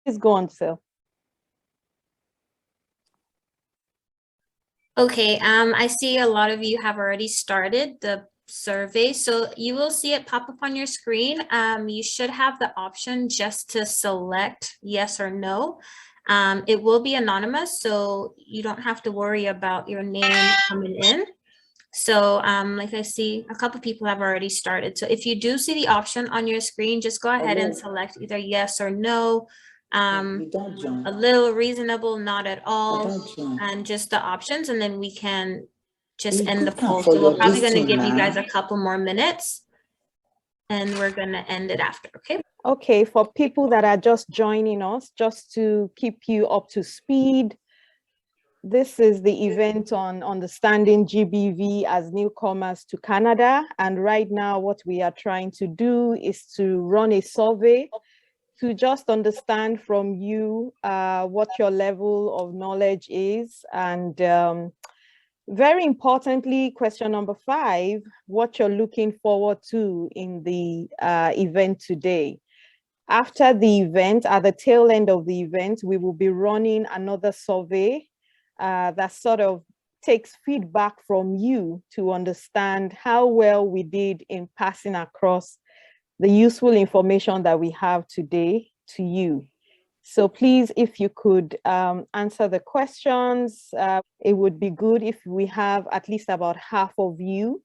Please go on, Phil. Okay, I see a lot of you have already started the survey, so you will see it pop up on your screen. You should have the option just to select yes or no. It will be anonymous, so you don't have to worry about your name coming in. So like I see a couple people have already started. So if you do see the option on your screen, just go ahead and select either yes or no. A little reasonable, not at all, and just the options, and then we can just end the poll. So we're probably going to give you guys a couple more minutes and we're going to end it after, okay? Okay, for people that are just joining us, just to keep you up to speed, this is the event on understanding GBV as newcomers to Canada. And right now what we are trying to do is to run a survey to just understand from you what your level of knowledge is. And very importantly, question number 5, what you're looking forward to in the event today. After the event, at the tail end of the event, we will be running another survey that sort of takes feedback from you to understand how well we did in passing across the useful information that we have today to you. So please, if you could answer the questions, it would be good if we have at least about half of you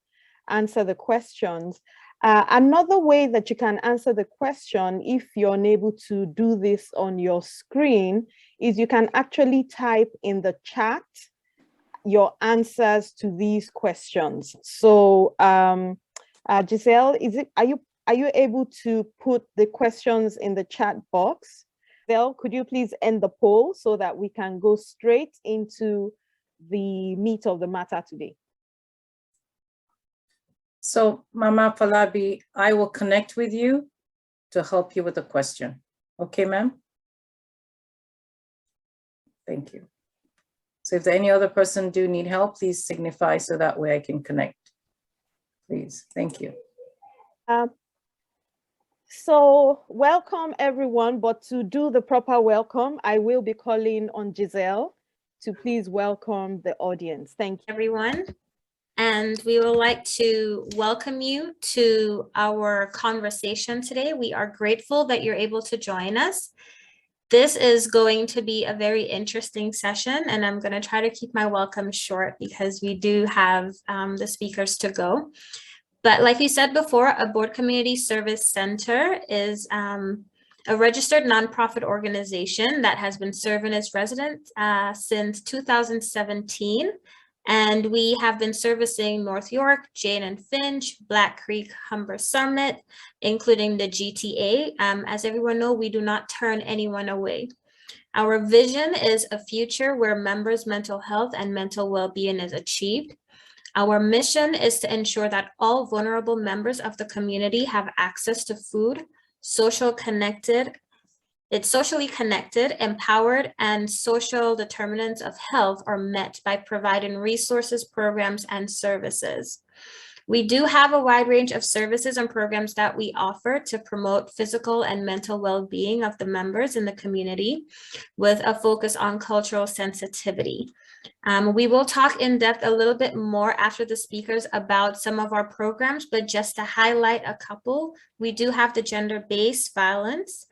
answer the questions. Another way that you can answer the question, if you're unable to do this on your screen, is you can actually type in the chat your answers to these questions. So Giselle, are you able to put the questions in the chat box? Giselle, could you please end the poll so that we can go straight into the meat of the matter today? So Mama Falabi, I will connect with you to help you with the question. Okay, ma'am? Thank you. So if any other person do need help, please signify so that way I can connect. Please, thank you. So welcome everyone, but to do the proper welcome, I will be calling on Giselle to please welcome the audience. Thank you. Everyone. And we would like to welcome you to our conversation today. We are grateful that you're able to join us. This is going to be a very interesting session, and I'm going to try to keep my welcome short because we do have the speakers to go. But like we said before, Abode Community Service Center is a registered nonprofit organization that has been serving its residents since 2017. And we have been servicing North York, Jane and Finch, Black Creek, Humber Summit, including the GTA. As everyone knows, we do not turn anyone away. Our vision is a future where members' mental health and mental well-being is achieved. Our mission is to ensure that all vulnerable members of the community have access to food, socially connected, empowered, and social determinants of health are met by providing resources, programs, and services. We do have a wide range of services and programs that we offer to promote physical and mental well-being of the members in the community with a focus on cultural sensitivity. We will talk in depth a little bit more after the speakers about some of our programs, but just to highlight a couple, we do have the gender-based violence.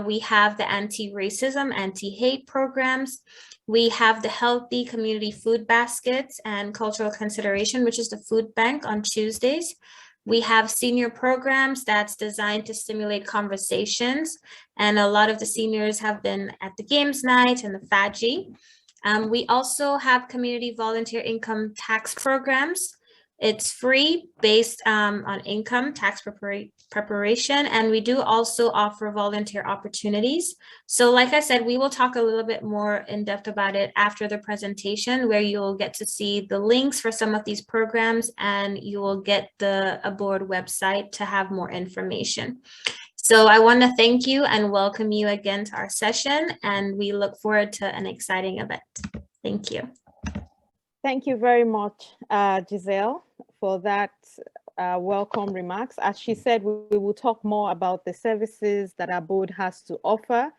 We have the anti-racism, anti-hate programs. We have the healthy community food baskets and cultural consideration, which is the food bank on Tuesdays. We have senior programs that's designed to stimulate conversations. And a lot of the seniors have been at the games night and the FAGI. We also have community volunteer income tax programs. It's free based on income tax preparation, and we do also offer volunteer opportunities. So like I said, we will talk a little bit more in depth about it after the presentation, where you'll get to see the links for some of these programs, and you will get the Abode website to have more information. So I want to thank you and welcome you again to our session, and we look forward to an exciting event. Thank you. Thank you very much, Giselle, for that welcome remarks. As she said, we will talk more about the services that Abode has to offer.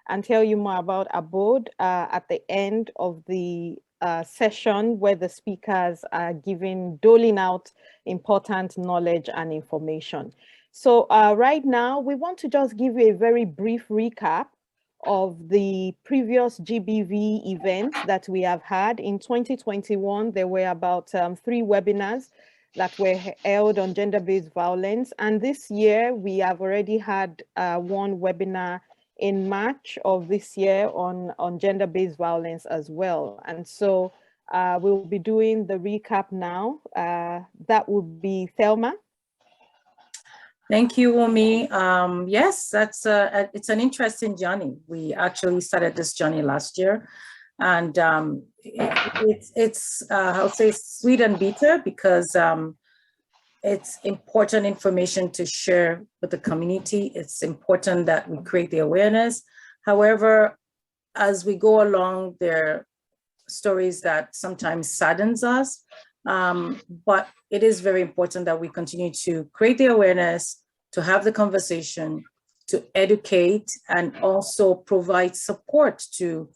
and tell you more about Abode at the end of the session, where the speakers are doling out important knowledge and information. So right now, we want to just give you a very brief recap of the previous GBV events that we have had. In 2021, there were about 3 webinars that were held on gender-based violence. And this year, we have already had 1 webinar in March of this year on gender-based violence as well. And so we'll be doing the recap now. That would be Thelma. Thank you, Wumi. Yes, it's an interesting journey. We actually started this journey last year, and it's I'll say sweet and bitter, because it's important information to share with the community. It's important that we create the awareness. However, as we go along, there are stories that sometimes saddens us. But it is very important that we continue to create the awareness, to have the conversation, to educate, and also provide support to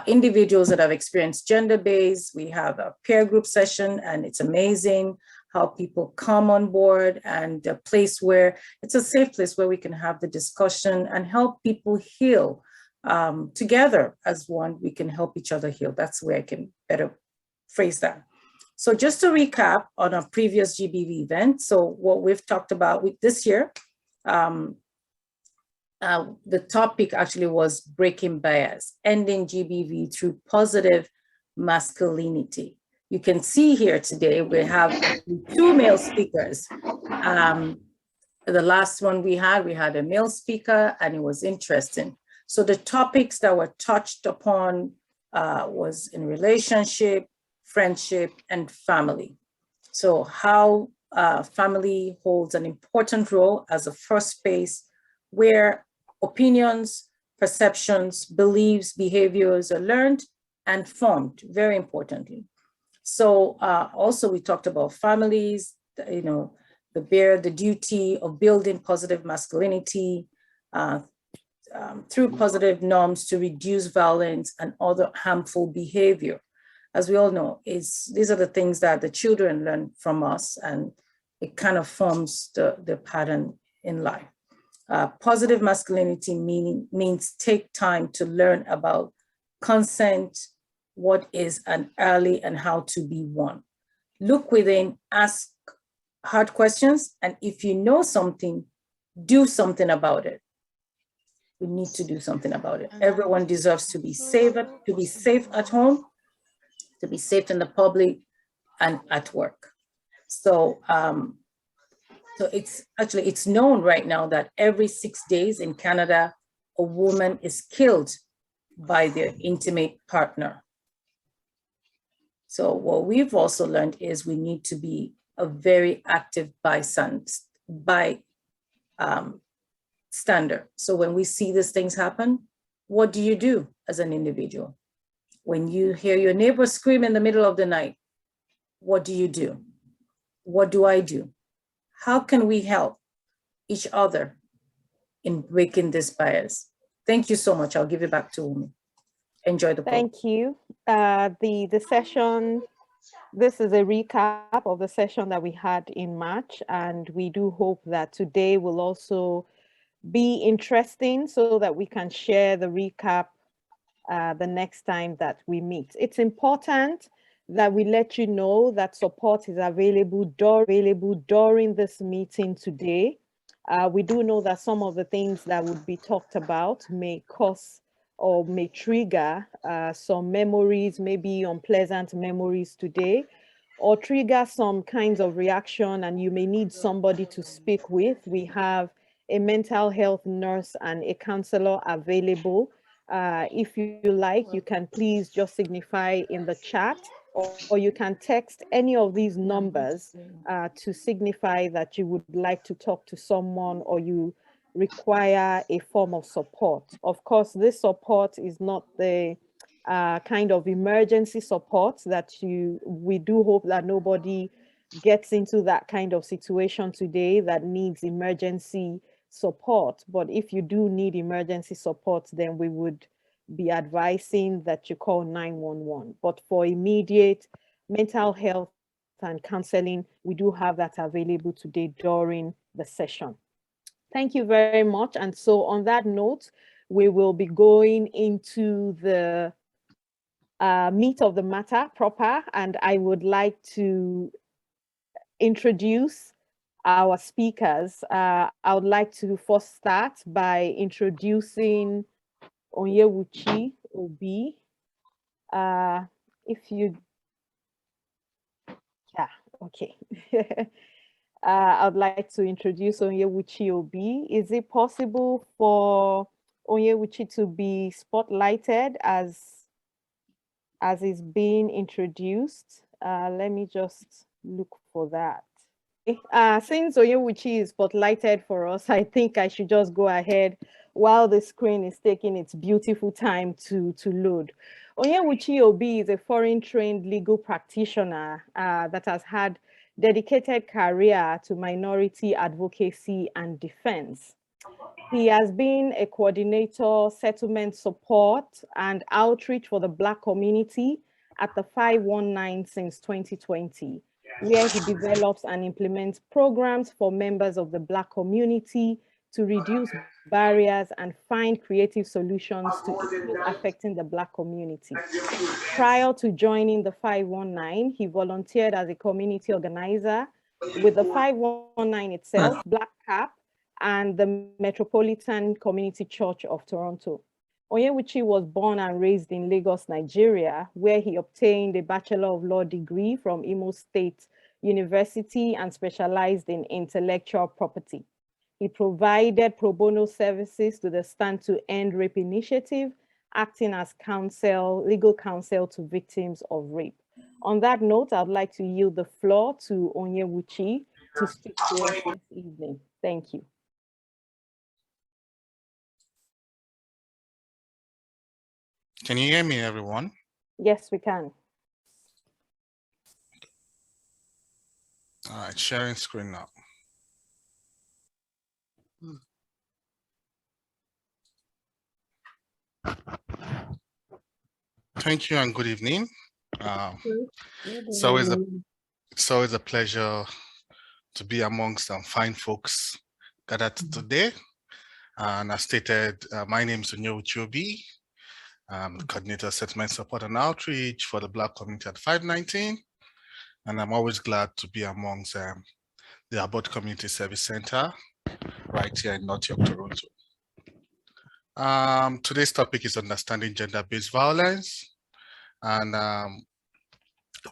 individuals that have experienced gender-based. We have a peer group session, and it's amazing how people come on board, and a place where it's a safe place where we can have the discussion and help people heal. Together as one, we can help each other heal. That's where I can better phrase that. So just to recap on our previous GBV event, so what we've talked about this year, the topic actually was breaking bias, ending GBV through positive masculinity. You can see here today, we have 2 male speakers. The last one we had a male speaker, and it was interesting. So the topics that were touched upon was in relationship, friendship, and family. So how family holds an important role as a first space where opinions, perceptions, beliefs, behaviors are learned and formed, very importantly. So also we talked about families, the duty of building positive masculinity through positive norms to reduce violence and other harmful behavior. As we all know, these are the things that the children learn from us, and it kind of forms the pattern in life. Positive masculinity means take time to learn about consent, what is an early, and how to be one. Look within, ask hard questions, and if you know something, do something about it. We need to do something about it. Everyone deserves to be safe at home, to be safe in the public, and at work. So, it's known right now that every 6 days in Canada, a woman is killed by their intimate partner. So what we've also learned is we need to be a very active bystander. So when we see these things happen, what do you do as an individual? When you hear your neighbor scream in the middle of the night, what do you do? What do I do? How can we help each other in breaking this bias? Thank you so much. I'll give it back to Wumi. Enjoy the program. Thank you. The session, this is a recap of the session that we had in March, and we do hope that today will also be interesting so that we can share the recap the next time that we meet. It's important that we let you know that support is available during this meeting today. We do know that some of the things that would be talked about may cause or may trigger some memories, maybe unpleasant memories today, or trigger some kinds of reaction, and you may need somebody to speak with. We have a mental health nurse and a counselor available. If you like, you can please just signify in the chat, or you can text any of these numbers to signify that you would like to talk to someone or you require a form of support. Of course, this support is not the kind of emergency support that we do hope that nobody gets into that kind of situation today that needs emergency support. But if you do need emergency support, then we would be advising that you call 911. But for immediate mental health and counseling, we do have that available today during the session. Thank you very much. And so on that note, we will be going into the meat of the matter proper, and I would like to introduce our speakers. I would like to first start by introducing Onyewuchi Obi. If you, yeah, okay. I would like to introduce Onyewuchi Obi. Is it possible for Onyewuchi to be spotlighted as is being introduced? Let me just look for that. Since Onyewuchi is spotlighted for us, I think I should just go ahead while the screen is taking its beautiful time to load. Onyewuchi Obi is a foreign-trained legal practitioner that has had dedicated career to minority advocacy and defense. He has been a coordinator, settlement support, and outreach for the Black community at the 519 since 2020, where he develops and implements programs for members of the Black community to reduce barriers and find creative solutions to issues affecting the Black community. Prior to joining the 519, he volunteered as a community organizer with the 519 itself, Black Cap, and the Metropolitan Community Church of Toronto. Onyewuchi was born and raised in Lagos, Nigeria, where he obtained a Bachelor of Law degree from Imo State University and specialized in intellectual property. He provided pro bono services to the Stand to End Rape Initiative, acting as legal counsel to victims of rape. On that note, I'd like to yield the floor to Onyewuchi to speak to us this evening. Thank you. Can you hear me, everyone? Yes, we can. All right, sharing screen now. Thank you and good evening. So it's a pleasure to be amongst some fine folks gathered today. And as stated, my name is Onyewuchi Obi. I'm the coordinator of settlement support and outreach for the Black community at 519. And I'm always glad to be amongst the Abode Community Service Center right here in North York, Toronto. Today's topic is understanding gender-based violence. And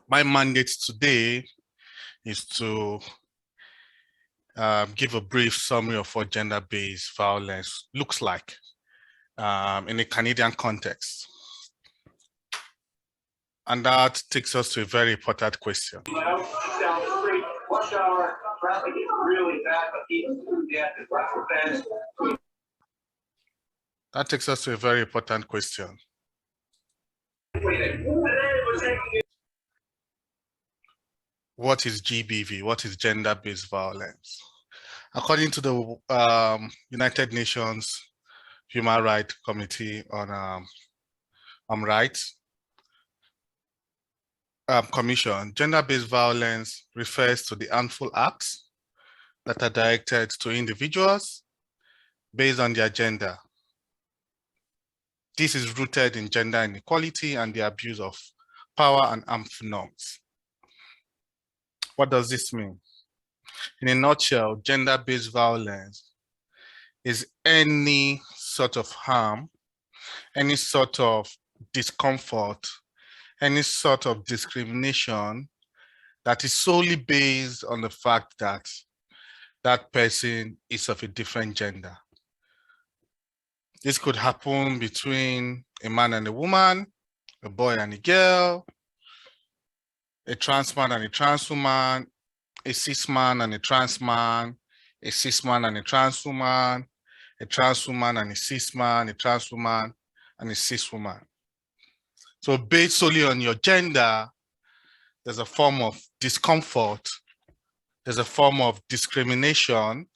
my mandate today is to give a brief summary of what gender-based violence looks like in a Canadian context. And that takes us to a very important question. That takes us to a very important question. What is GBV? What is gender-based violence? According to the United Nations Human Rights Committee on Rights Commission, gender-based violence refers to the harmful acts that are directed to individuals based on their gender. This is rooted in gender inequality and the abuse of power and harmful norms. What does this mean? In a nutshell, gender-based violence is any sort of harm, any sort of discomfort, any sort of discrimination that is solely based on the fact that that person is of a different gender. This could happen between a man and a woman, a boy and a girl, a trans man and a trans woman, a cis man and a trans man, a cis man and a trans woman, a trans woman and a cis man, a trans woman and a cis woman. So based solely on your gender, there's a form of discomfort, there's a form of discrimination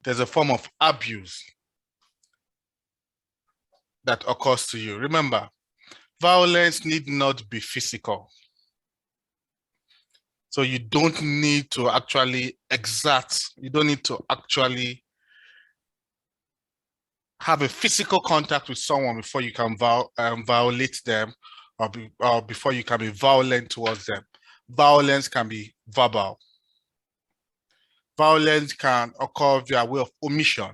there's a form of abuse that occurs to you. Remember, violence need not be physical. So you don't need to actually you don't need to actually have a physical contact with someone before you can violate them, or before you can be violent towards them. Violence can be verbal. Violence can occur via way of omission.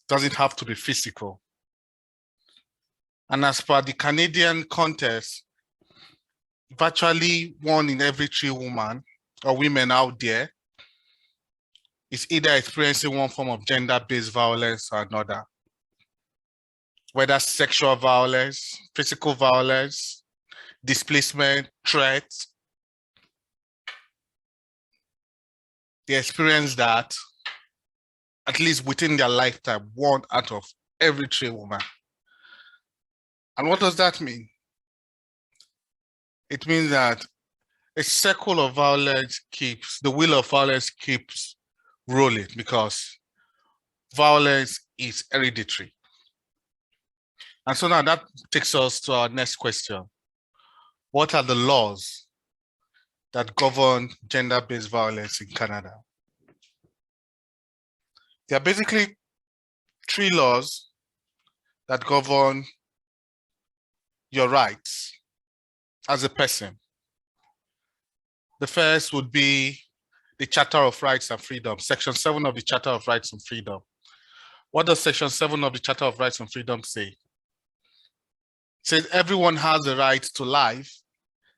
Doesn't have to be physical. And as per the Canadian context, virtually 1 in every 3 women or women out there is either experiencing one form of gender-based violence or another. Whether sexual violence, physical violence, displacement, threat. They experience that at least within their lifetime, 1 out of every 3 women. And what does that mean? It means that a circle of violence the wheel of violence keeps rolling, because violence is hereditary. And so now that takes us to our next question. What are the laws that govern gender-based violence in Canada? There are basically 3 laws that govern your rights as a person. The first would be the Charter of Rights and Freedom, Section 7 of the Charter of Rights and Freedom. What does Section 7 of the Charter of Rights and Freedom say? It says everyone has the right to life,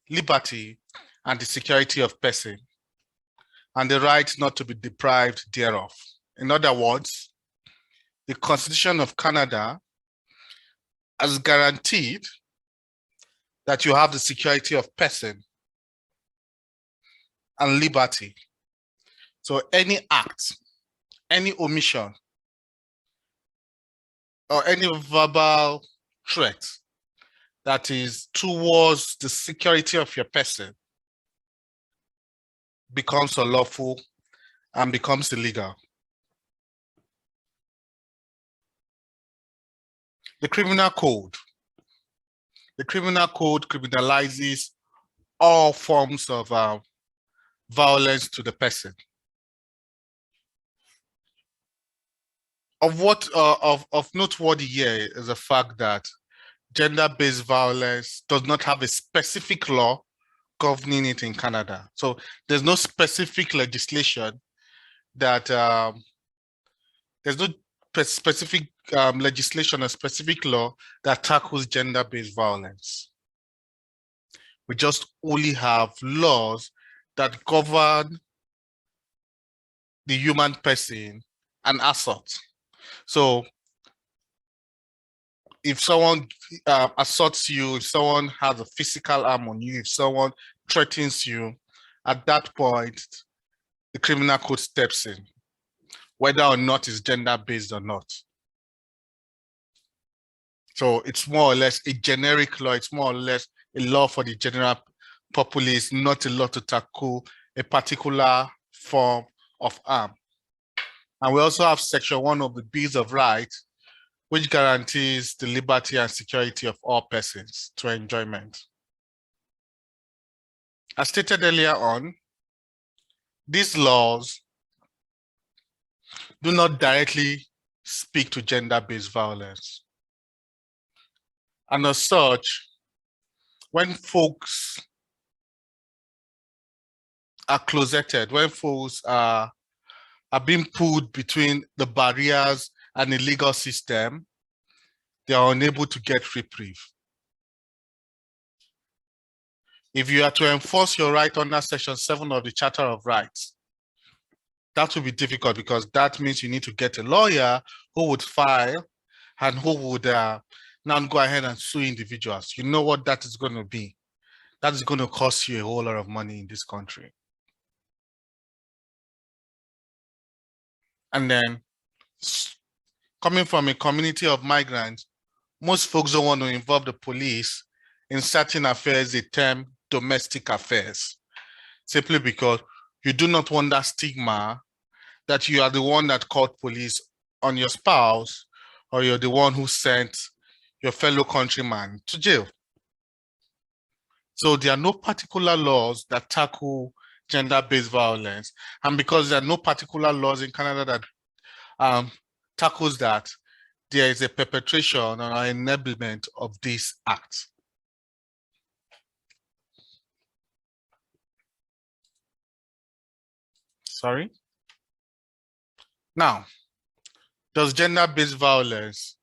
liberty, and the security of person, and the right not to be deprived thereof. In other words, the Constitution of Canada has guaranteed that you have the security of person and liberty. So any act, any omission, or any verbal threat that is towards the security of your person becomes unlawful and becomes illegal. The criminal code. The criminal code criminalizes all forms of violence to the person. Of noteworthy here is the fact that gender-based violence does not have a specific law governing it in Canada. So there's no specific legislation that there's no specific legislation or specific law that tackles gender-based violence. We just only have laws that govern the human person and assault. So if someone assaults you, if someone has a physical harm on you, if someone threatens you, at that point, the criminal code steps in, whether or not it's gender-based or not. So it's more or less a generic law. It's more or less a law for the general populace, not a law to tackle a particular form of harm. And we also have Section 1 of the Bills of Rights, which guarantees the liberty and security of all persons to enjoyment. As stated earlier on, these laws do not directly speak to gender-based violence. And as such, when folks are closeted, when folks are being pulled between the barriers and the legal system, they are unable to get reprieve. If you are to enforce your right under Section 7 of the Charter of Rights, that will be difficult, because that means you need to get a lawyer who would file and who would now go ahead and sue individuals. You know what that is going to be? That is going to cost you a whole lot of money in this country. And then, coming from a community of migrants, most folks don't want to involve the police in certain affairs they term domestic affairs, simply because You do not want that stigma that you are the one that called police on your spouse, or you're the one who sent your fellow countryman to jail. So there are no particular laws that tackle gender-based violence. And because there are no particular laws in Canada that tackles that, there is a perpetration or enablement of this act. Sorry. Now, does gender-based violence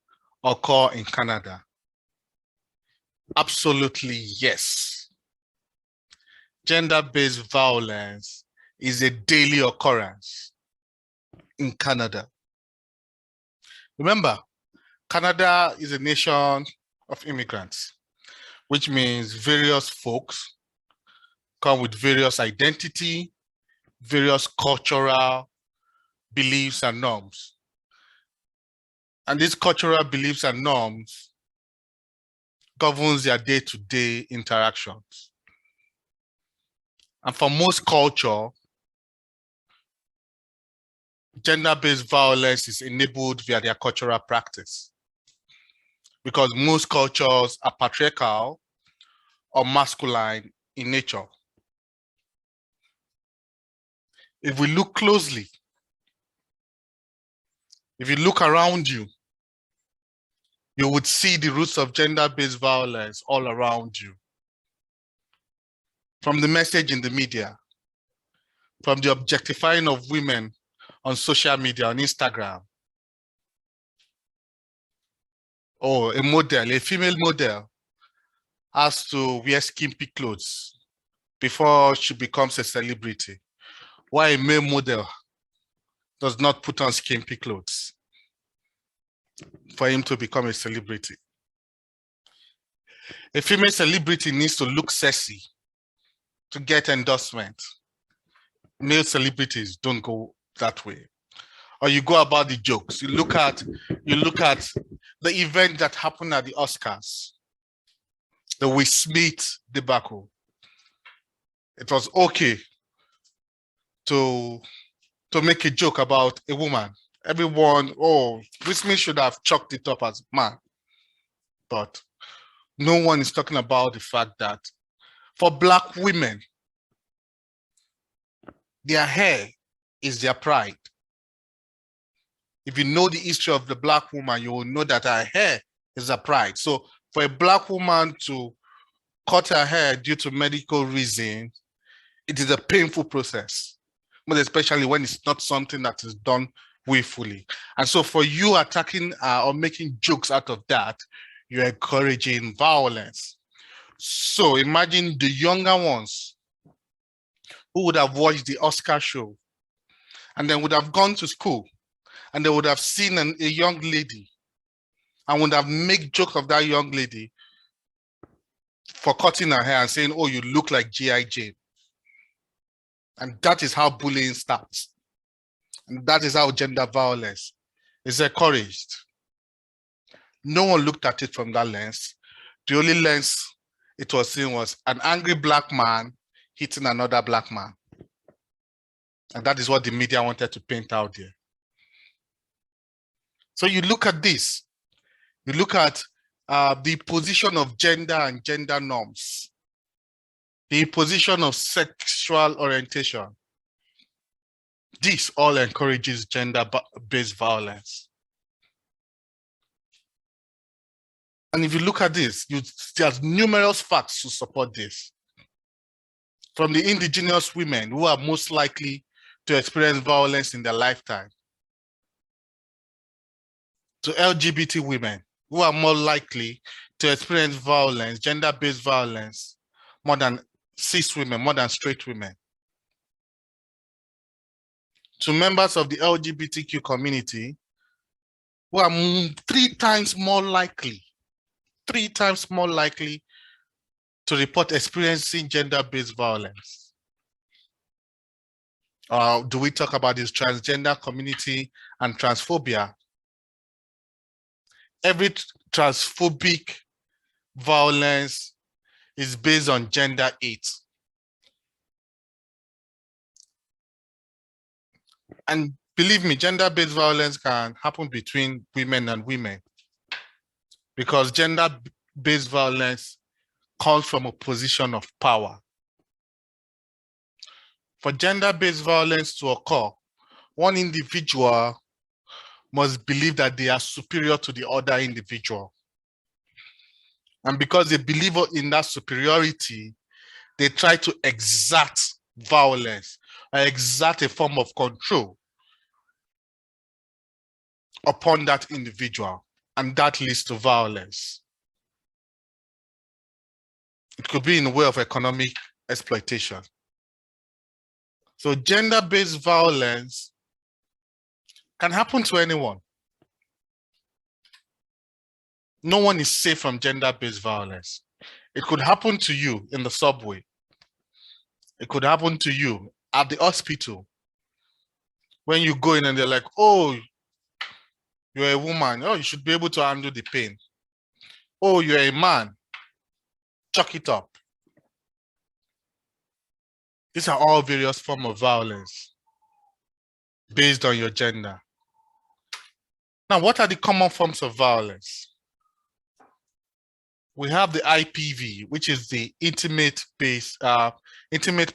occur in Canada? Absolutely yes. Gender-based violence is a daily occurrence in Canada. Remember, Canada is a nation of immigrants, which means various folks come with various identity, various cultural beliefs and norms. And these cultural beliefs and norms governs their day-to-day interactions. And for most culture, gender-based violence is enabled via their cultural practice, because most cultures are patriarchal or masculine in nature. If we look closely, if you look around you, you would see the roots of gender-based violence all around you. From the message in the media, from the objectifying of women on social media, on Instagram. Or a model, a female model has to wear skimpy clothes before she becomes a celebrity. Why a male model does not put on skimpy clothes for him to become a celebrity. A female celebrity needs to look sexy to get endorsement. Male celebrities don't go that way. Or you go about the jokes. You look at the event that happened at the Oscars, the Will Smith debacle. It was okay to make a joke about a woman. Everyone, oh, Will Smith should have chalked it up as man. But no one is talking about the fact that for Black women, their hair is their pride. If you know the history of the Black woman, you will know that her hair is her pride. So for a Black woman to cut her hair due to medical reasons, it is a painful process, but especially when it's not something that is done willfully. And so for you attacking or making jokes out of that, you're encouraging violence. So imagine the younger ones who would have watched the Oscar show and then would have gone to school and they would have seen a young lady and would have made joke of that young lady for cutting her hair and saying, oh, you look like G.I. Jane. And that is how bullying starts. And that is how gender violence is encouraged. No one looked at it from that lens. The only lens it was seen was an angry Black man hitting another Black man. And that is what the media wanted to paint out there. So you look at this, you look at the position of gender and gender norms, the position of sexual orientation. This all encourages gender-based violence. And if you look at this, there's numerous facts to support this. From the indigenous women who are most likely to experience violence in their lifetime, to LGBT women who are more likely to experience violence, gender-based violence, more than cis women, more than straight women. To members of the LGBTQ community who are 3 times more likely to report experiencing gender-based violence. Do we talk about this transgender community and transphobia? Every transphobic violence is based on gender hate. And believe me, gender-based violence can happen between women and women, because gender-based violence comes from a position of power. For gender-based violence to occur, one individual must believe that they are superior to the other individual. And because they believe in that superiority, they try to exert violence, or exert a form of control upon that individual, and that leads to violence. It could be in the way of economic exploitation. So gender-based violence can happen to anyone. No one is safe from gender-based violence. It could happen to you in the subway. It could happen to you at the hospital. When you go in and they're like, oh, you're a woman. Oh, you should be able to handle the pain. Oh, you're a man. Chuck it up. These are all various forms of violence based on your gender. Now, what are the common forms of violence? We have the IPV, which is the intimate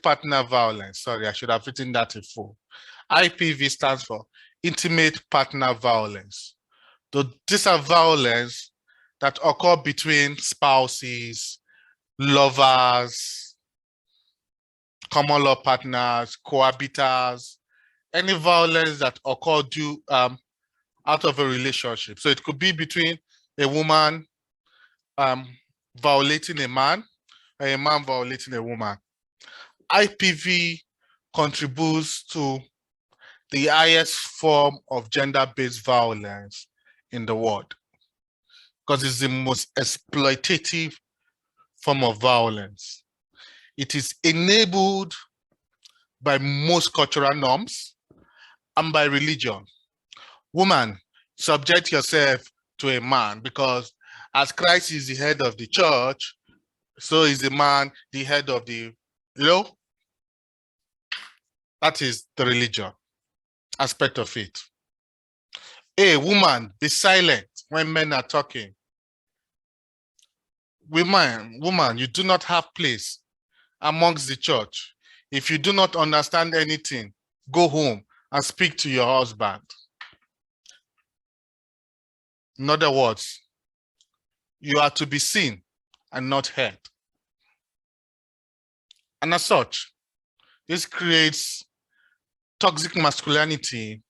partner violence. Sorry, I should have written that in full. IPV stands for intimate partner violence. So these are violence that occur between spouses, lovers, common law partners, cohabitants, any violence that occur out of a relationship. So it could be between a woman violating a man, or a man violating a woman. IPV contributes to the highest form of gender-based violence in the world, because it's the most exploitative form of violence. It is enabled by most cultural norms and by religion. Woman, subject yourself to a man, because as Christ is the head of the church, so is the man the head of the law. That is the religion aspect of it. Hey, woman, be silent when men are talking. Woman, you do not have place amongst the church. If you do not understand anything, go home and speak to your husband. In other words, you are to be seen and not heard. And as such, this creates toxic masculinity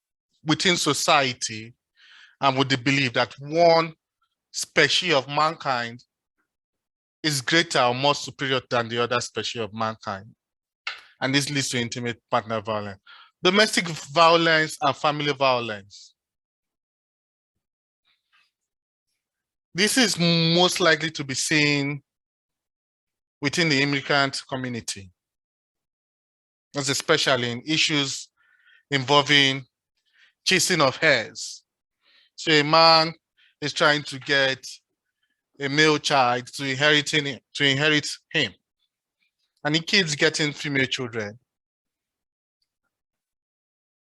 within society, and with the belief that one species of mankind is greater or more superior than the other species of mankind. And this leads to intimate partner violence. Domestic violence and family violence. This is most likely to be seen within the immigrant community, especially in issues involving chasing of heirs. So a man is trying to get a male child to inherit him, and he keeps getting female children.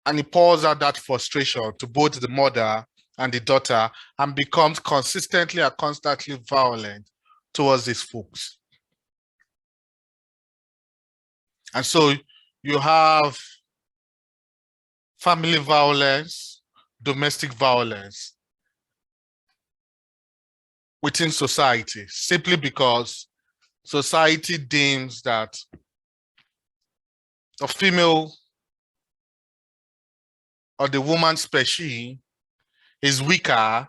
And he pours out that frustration to both the mother and the daughter, and becomes consistently and constantly violent towards these folks. And so you have family violence, domestic violence within society, simply because society deems that the female or the woman species is weaker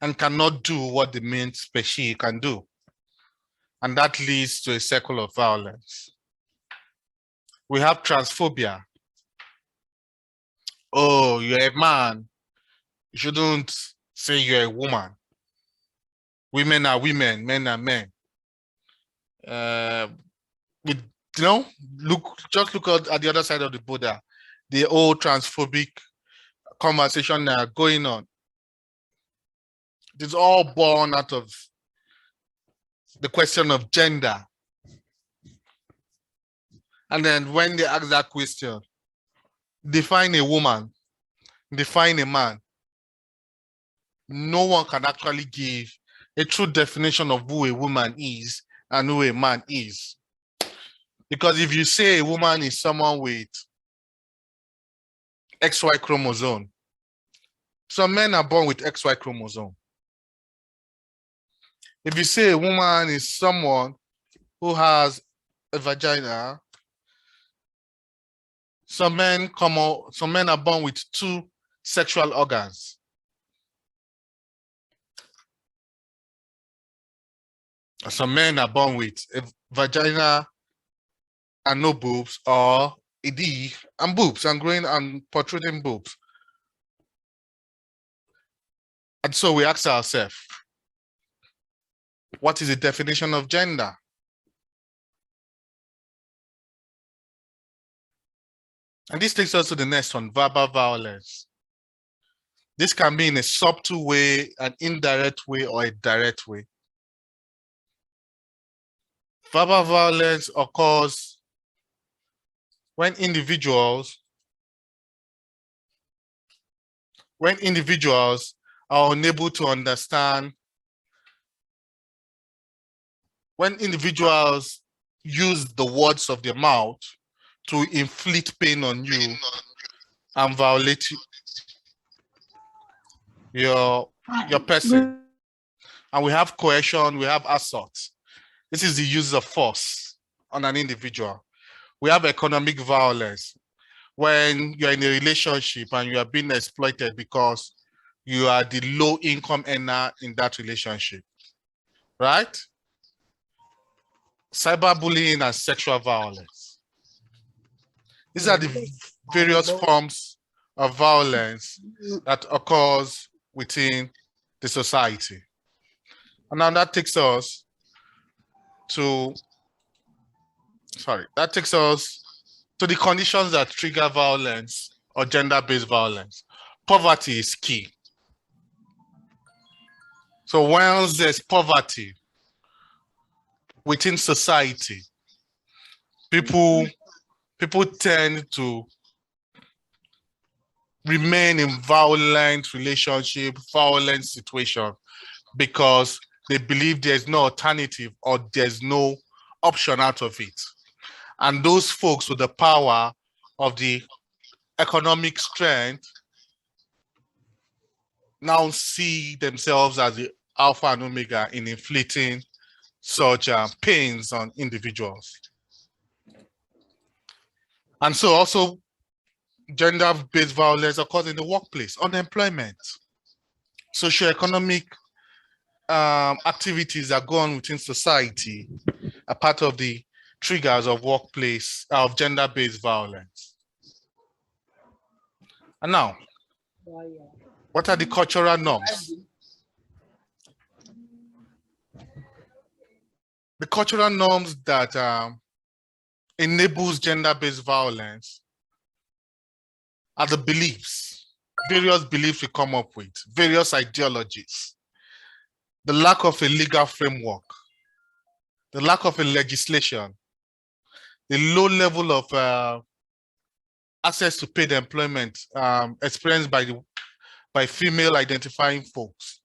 and cannot do what the male species can do. And that leads to a cycle of violence. We have transphobia. Oh, you're a man. You shouldn't say you're a woman. Women are women, men are men. Just look at the other side of the border. The old transphobic conversation that are going on. It's all born out of the question of gender. And then when they ask that question, define a woman, define a man. No one can actually give a true definition of who a woman is and who a man is. Because if you say a woman is someone with XY chromosome, some men are born with XY chromosome. If you say a woman is someone who has a vagina, some men are born with 2 sexual organs. Some men are born with a vagina and no boobs, or a D and boobs and growing and protruding boobs. And so we ask ourselves, what is the definition of gender? And this takes us to the next one, verbal violence. This can be in a subtle way, an indirect way, or a direct way. Verbal violence occurs when individuals are unable to understand, when individuals use the words of their mouth to inflict pain on you and violate your person. And we have coercion, we have assault. This is the use of force on an individual. We have economic violence, when you're in a relationship and you are being exploited because you are the low income earner in that relationship, right? Cyberbullying and sexual violence. These are the various forms of violence that occurs within the society. And now that takes us to the conditions that trigger violence or gender-based violence. Poverty is key. So once there's poverty within society, people tend to remain in violent relationship, violent situation, because they believe there's no alternative or there's no option out of it. And those folks with the power of the economic strength now see themselves as the alpha and omega in inflicting such pains on individuals. And so also gender-based violence occurs in the workplace, unemployment, socioeconomic activities that go on within society are part of the triggers of workplace, of gender-based violence. And now, what are the cultural norms? The cultural norms that enables gender-based violence are the beliefs, various beliefs we come up with, various ideologies, the lack of a legal framework, the lack of a legislation, the low level of access to paid employment experienced by female identifying folks,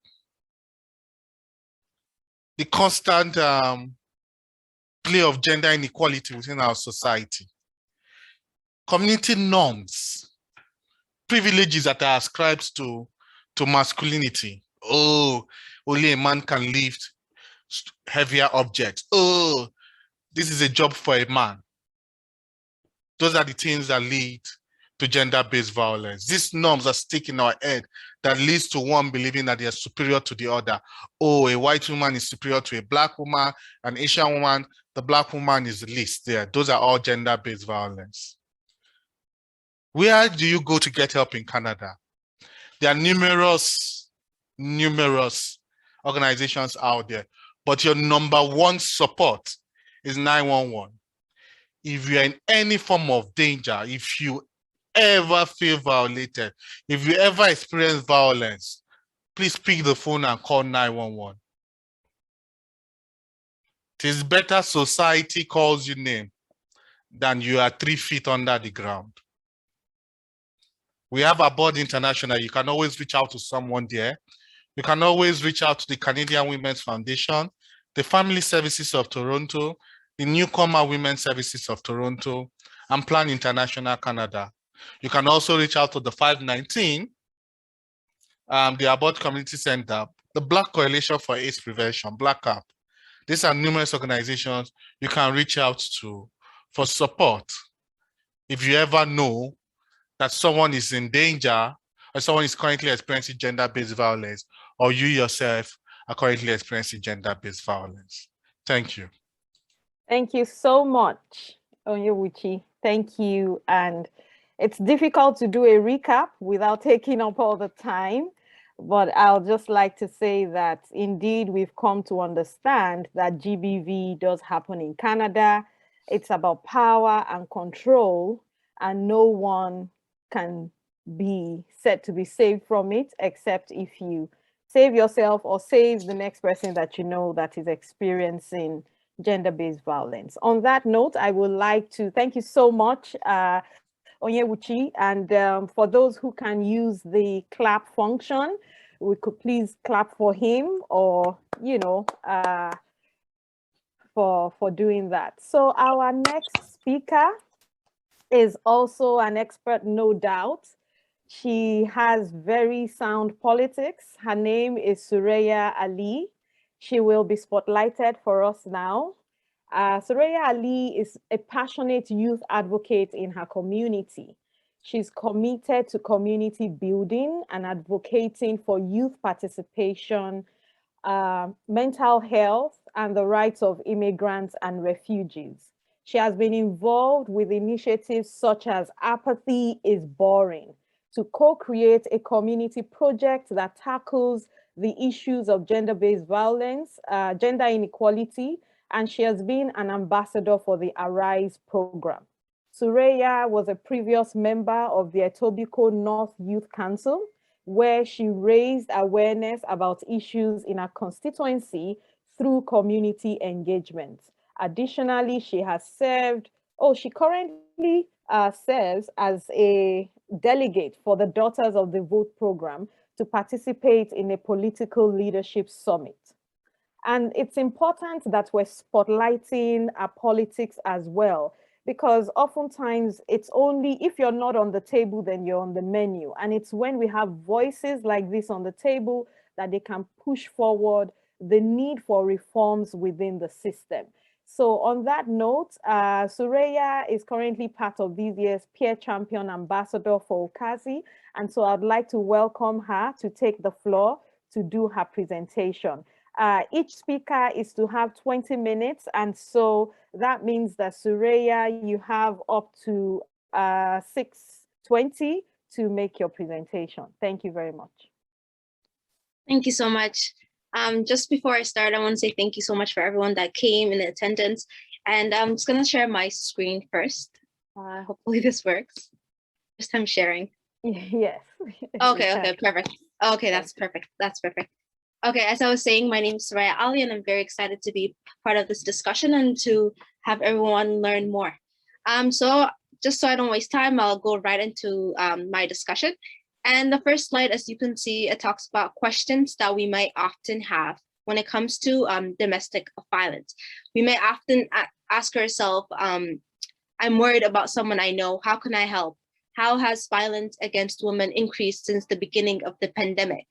the constant play of gender inequality within our society, community norms, privileges that are ascribed to masculinity. Oh, only a man can lift heavier objects. Oh, this is a job for a man. Those are the things that lead to gender-based violence. These norms are stuck in our head that leads to one believing that they are superior to the other. Oh, a white woman is superior to a black woman, an Asian woman, the black woman is the least there. Those are all gender-based violence. Where do you go to get help in Canada? There are numerous organizations out there, but your number one support is 911. If you're in any form of danger, if you ever feel violated, if you ever experience violence, please pick the phone and call 911. It is better society calls your name than you are 3 feet under the ground. We have Abode International. You can always reach out to someone there. You can always reach out to the Canadian Women's Foundation, the Family Services of Toronto, the Newcomer Women's Services of Toronto, and Plan International Canada. You can also reach out to the 519, the Abode Community Center, the Black Coalition for AIDS Prevention, Black Cap. These are numerous organizations you can reach out to for support. If you ever know that someone is in danger or someone is currently experiencing gender-based violence, or you yourself are currently experiencing gender-based violence. Thank you. Thank you so much, Onyewuchi. Thank you. And it's difficult to do a recap without taking up all the time, but I'll just like to say that indeed we've come to understand that GBV does happen in Canada. It's about power and control, and no one can be said to be saved from it, except if you save yourself or save the next person that you know that is experiencing gender-based violence. On that note, I would like to thank you so much, Onyewuchi, and for those who can use the clap function, we could please clap for him, or, you know, for doing that. So our next speaker is also an expert, no doubt. She has very sound politics. Her name is Sureya Ali. She will be spotlighted for us now. Sureya Ali is a passionate youth advocate in her community. She's committed to community building and advocating for youth participation, mental health, and the rights of immigrants and refugees. She has been involved with initiatives such as Apathy is Boring, to co-create a community project that tackles the issues of gender-based violence, gender inequality, and she has been an ambassador for the Arise program. Sureya was a previous member of the Etobicoke North Youth Council, where she raised awareness about issues in her constituency through community engagement. Additionally, she has served, she currently serves as a delegate for the Daughters of the Vote program to participate in a political leadership summit. And it's important that we're spotlighting our politics as well, because oftentimes it's only if you're not on the table, then you're on the menu. And it's when we have voices like this on the table that they can push forward the need for reforms within the system. So on that note, Sureya is currently part of this year's Peer Champion Ambassador for Okazi. And so I'd like to welcome her to take the floor to do her presentation. Each speaker is to have 20 minutes. And so that means that Sureya, you have up to 6:20 to make your presentation. Thank you very much. Thank you so much. Just before I start, I want to say thank you so much for everyone that came in attendance. And I'm just going to share my screen first. Hopefully this works. First time sharing. Yes. Okay, perfect. Okay, that's perfect. That's perfect. Okay, as I was saying, my name is Sureya Ali, and I'm very excited to be part of this discussion and to have everyone learn more. So just so I don't waste time, I'll go right into my discussion. And the first slide, as you can see, it talks about questions that we might often have when it comes to domestic violence. We may often ask ourselves, I'm worried about someone I know, how can I help? How has violence against women increased since the beginning of the pandemic?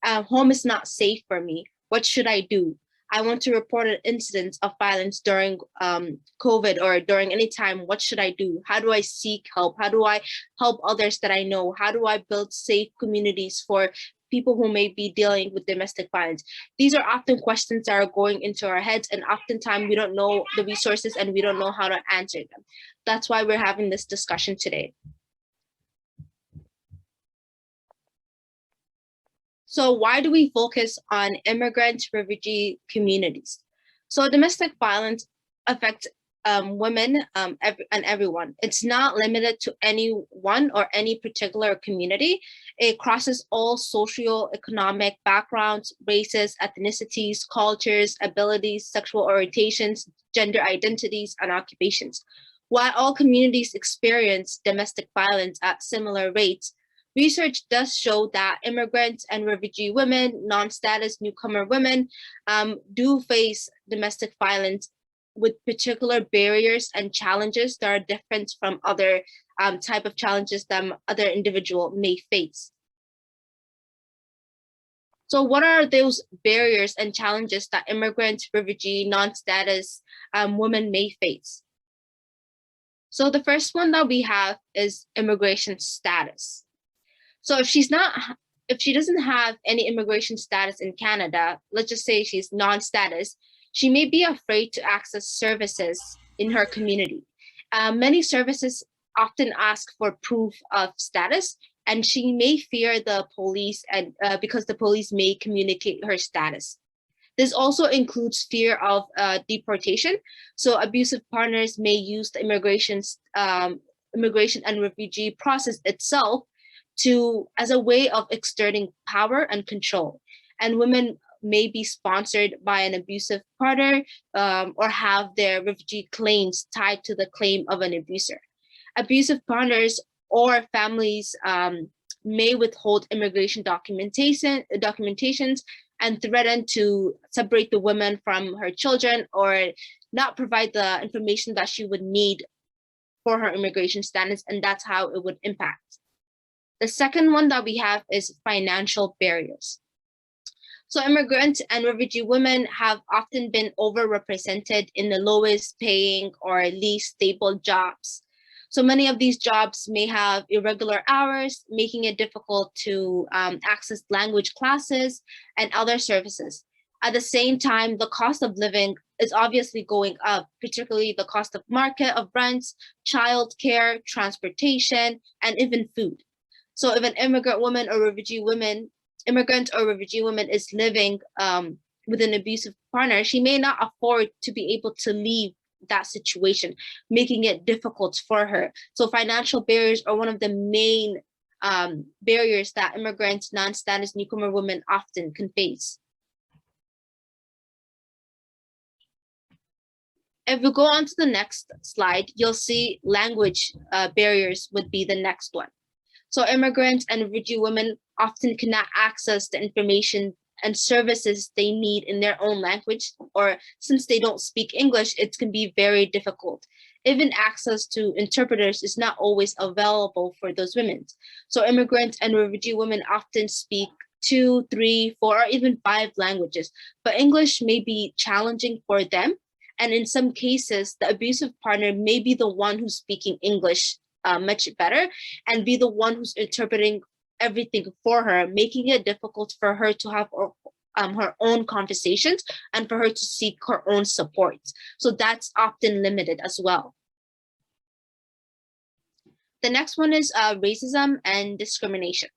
Home is not safe for me. What should I do? I want to report an incident of violence during COVID or during any time. What should I do? How do I seek help? How do I help others that I know? How do I build safe communities for people who may be dealing with domestic violence? These are often questions that are going into our heads, and oftentimes we don't know the resources and we don't know how to answer them. That's why we're having this discussion today. So why do we focus on immigrant refugee communities? So domestic violence affects women and everyone. It's not limited to anyone or any particular community. It crosses all socio-economic backgrounds, races, ethnicities, cultures, abilities, sexual orientations, gender identities, and occupations. While all communities experience domestic violence at similar rates, research does show that immigrants and refugee women, non-status newcomer women, do face domestic violence with particular barriers and challenges that are different from other type of challenges that other individual may face. So what are those barriers and challenges that immigrant, refugee, non-status women may face? So the first one that we have is immigration status. So if she doesn't have any immigration status in Canada, let's just say she's non-status, she may be afraid to access services in her community. Many services often ask for proof of status, and she may fear the police and because the police may communicate her status. This also includes fear of deportation. So abusive partners may use the immigration and refugee process itself as a way of exerting power and control. And women may be sponsored by an abusive partner or have their refugee claims tied to the claim of an abuser. Abusive partners or families may withhold immigration documentations and threaten to separate the woman from her children or not provide the information that she would need for her immigration status, and that's how it would impact. The second one that we have is financial barriers. So immigrant and refugee women have often been overrepresented in the lowest paying or least stable jobs. So many of these jobs may have irregular hours, making it difficult to access language classes and other services. At the same time, the cost of living is obviously going up, particularly the cost of market of rents, childcare, transportation, and even food. So if an immigrant or refugee woman is living with an abusive partner, she may not afford to be able to leave that situation, making it difficult for her. So financial barriers are one of the main barriers that immigrants, non-status newcomer women often can face. If we go on to the next slide, you'll see language barriers would be the next one. So immigrants and refugee women often cannot access the information and services they need in their own language, or since they don't speak English, it can be very difficult. Even access to interpreters is not always available for those women. So immigrant and refugee women often speak 2, 3, 4, or even 5 languages, but English may be challenging for them. And in some cases, the abusive partner may be the one who's speaking English much better and be the one who's interpreting everything for her, making it difficult for her to have her own conversations and for her to seek her own support. So that's often limited as well. The next one is racism and discrimination.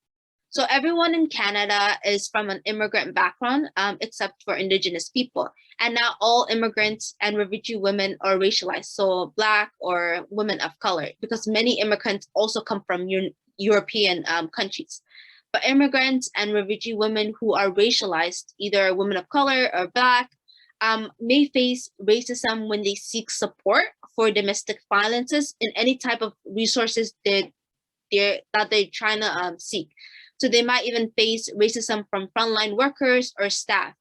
So everyone in Canada is from an immigrant background, except for Indigenous people. And not all immigrants and refugee women are racialized, so Black or women of color, because many immigrants also come from European countries. But immigrants and refugee women who are racialized, either women of color or Black, may face racism when they seek support for domestic violences in any type of resources that they're trying to seek. So they might even face racism from frontline workers or staff.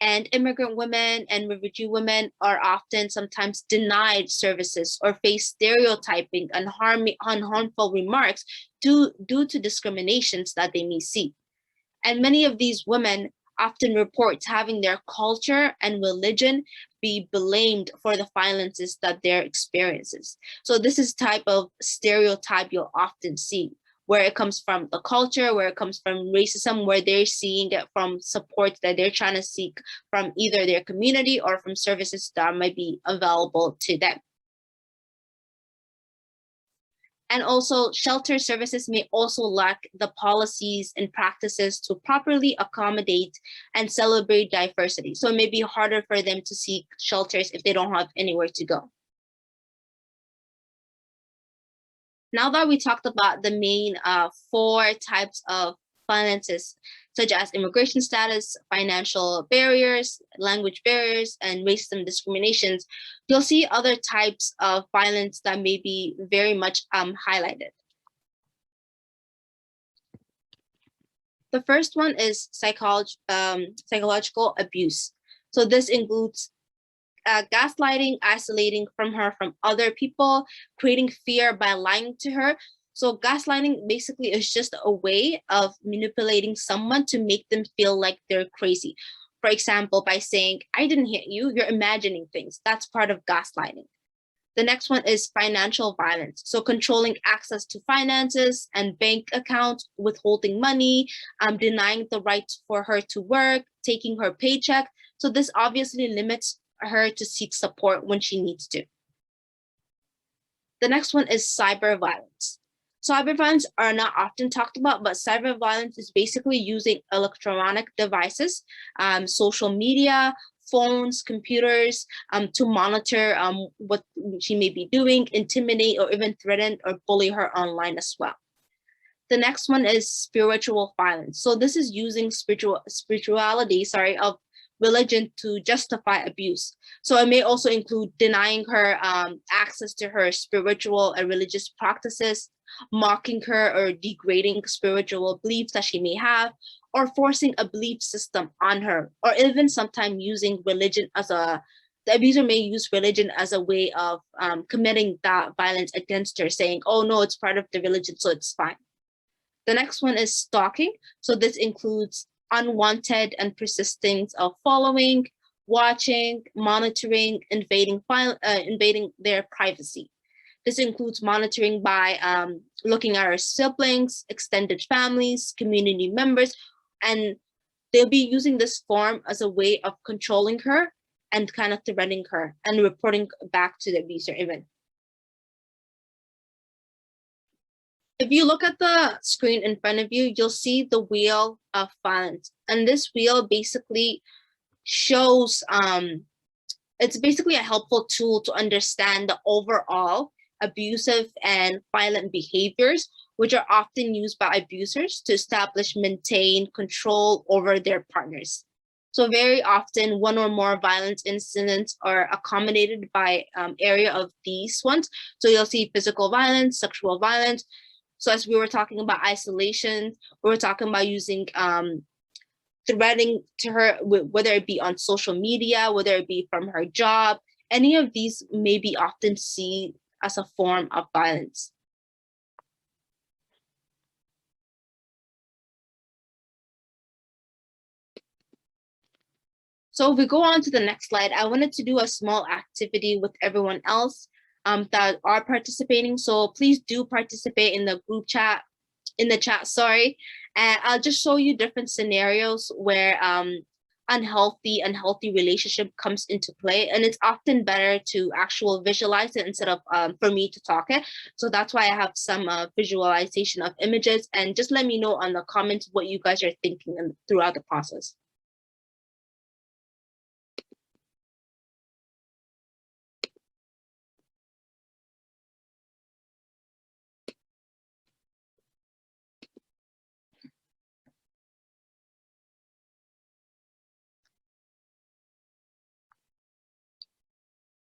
And immigrant women and refugee women are often sometimes denied services or face stereotyping and harmful remarks due to discriminations that they may see. And many of these women often report having their culture and religion be blamed for the violences that they're experiencing. So this is type of stereotype you'll often see, where it comes from the culture, where it comes from racism, where they're seeing it from support that they're trying to seek from either their community or from services that might be available to them. And also shelter services may also lack the policies and practices to properly accommodate and celebrate diversity. So it may be harder for them to seek shelters if they don't have anywhere to go. Now that we talked about the main 4 types of violences, such as immigration status, financial barriers, language barriers, and racism discriminations, you'll see other types of violence that may be very much highlighted. The first one is psychological abuse. So this includes gaslighting, isolating from other people, creating fear by lying to her. So gaslighting basically is just a way of manipulating someone to make them feel like they're crazy. For example, by saying, I didn't hit you, you're imagining things. That's part of gaslighting. The next one is financial violence. So controlling access to finances and bank accounts, withholding money, denying the right for her to work, taking her paycheck. So this obviously limits her to seek support when she needs to. The next one is cyber violence. Cyber violence are not often talked about, but cyber violence is basically using electronic devices, social media, phones, computers, to monitor what she may be doing, intimidate, or even threaten or bully her online as well. The next one is spiritual violence. So this is using spirituality of religion to justify abuse. So it may also include denying her access to her spiritual and religious practices, mocking her or degrading spiritual beliefs that she may have, or forcing a belief system on her, or even sometimes using religion the abuser may use religion as a way of committing that violence against her, saying, oh no, it's part of the religion, so it's fine. The next one is stalking. So this includes unwanted and persisting of following, watching, monitoring, invading their privacy. This includes monitoring by looking at our siblings, extended families, community members, and they'll be using this form as a way of controlling her and kind of threatening her and reporting back to the abuser even. If you look at the screen in front of you, you'll see the wheel of violence. And this wheel basically shows, it's basically a helpful tool to understand the overall abusive and violent behaviors, which are often used by abusers to establish, maintain control over their partners. So very often, one or more violence incidents are accommodated by area of these ones. So you'll see physical violence, sexual violence. So as we were talking about isolation, we were talking about using threatening to her, whether it be on social media, whether it be from her job, any of these may be often seen as a form of violence. So if we go on to the next slide, I wanted to do a small activity with everyone else that are participating. So please do participate in the group chat, and I'll just show you different scenarios where unhealthy relationship comes into play, and it's often better to actual visualize it instead of for me to talk it. So that's why I have some visualization of images, and just let me know on the comments what you guys are thinking throughout the process.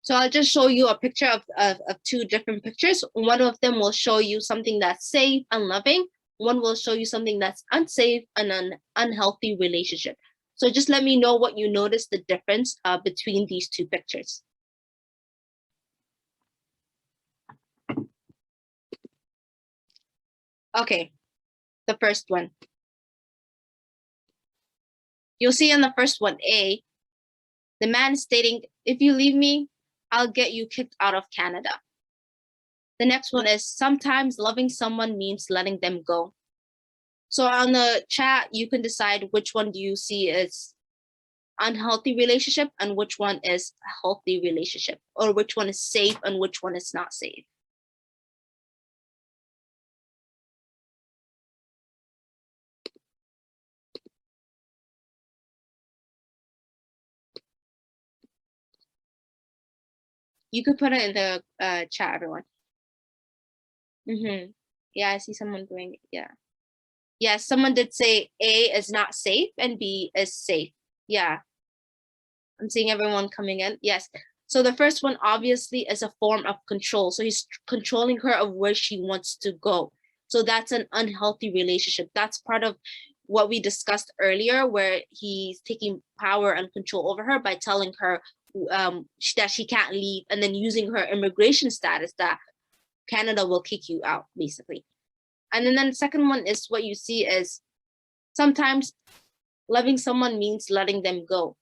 So I'll just show you a picture of two different pictures. One of them will show you something that's safe and loving. One will show you something that's unsafe and an unhealthy relationship. So just let me know what you notice the difference between these two pictures. Okay, the first one. You'll see in the first one, A, the man stating, if you leave me, I'll get you kicked out of Canada. The next one is, sometimes loving someone means letting them go. So on the chat, you can decide which one do you see as unhealthy relationship and which one is a healthy relationship, or which one is safe and which one is not safe. You could put it in the chat, everyone. Yeah, I see someone doing it. Yeah. Yeah, someone did say A is not safe and B is safe. Yeah. I'm seeing everyone coming in. Yes. So the first one obviously is a form of control. So he's controlling her of where she wants to go. So that's an unhealthy relationship. That's part of what we discussed earlier, where he's taking power and control over her by telling her that she can't leave, and then using her immigration status that Canada will kick you out, basically. And then the second one is what you see is sometimes loving someone means letting them go.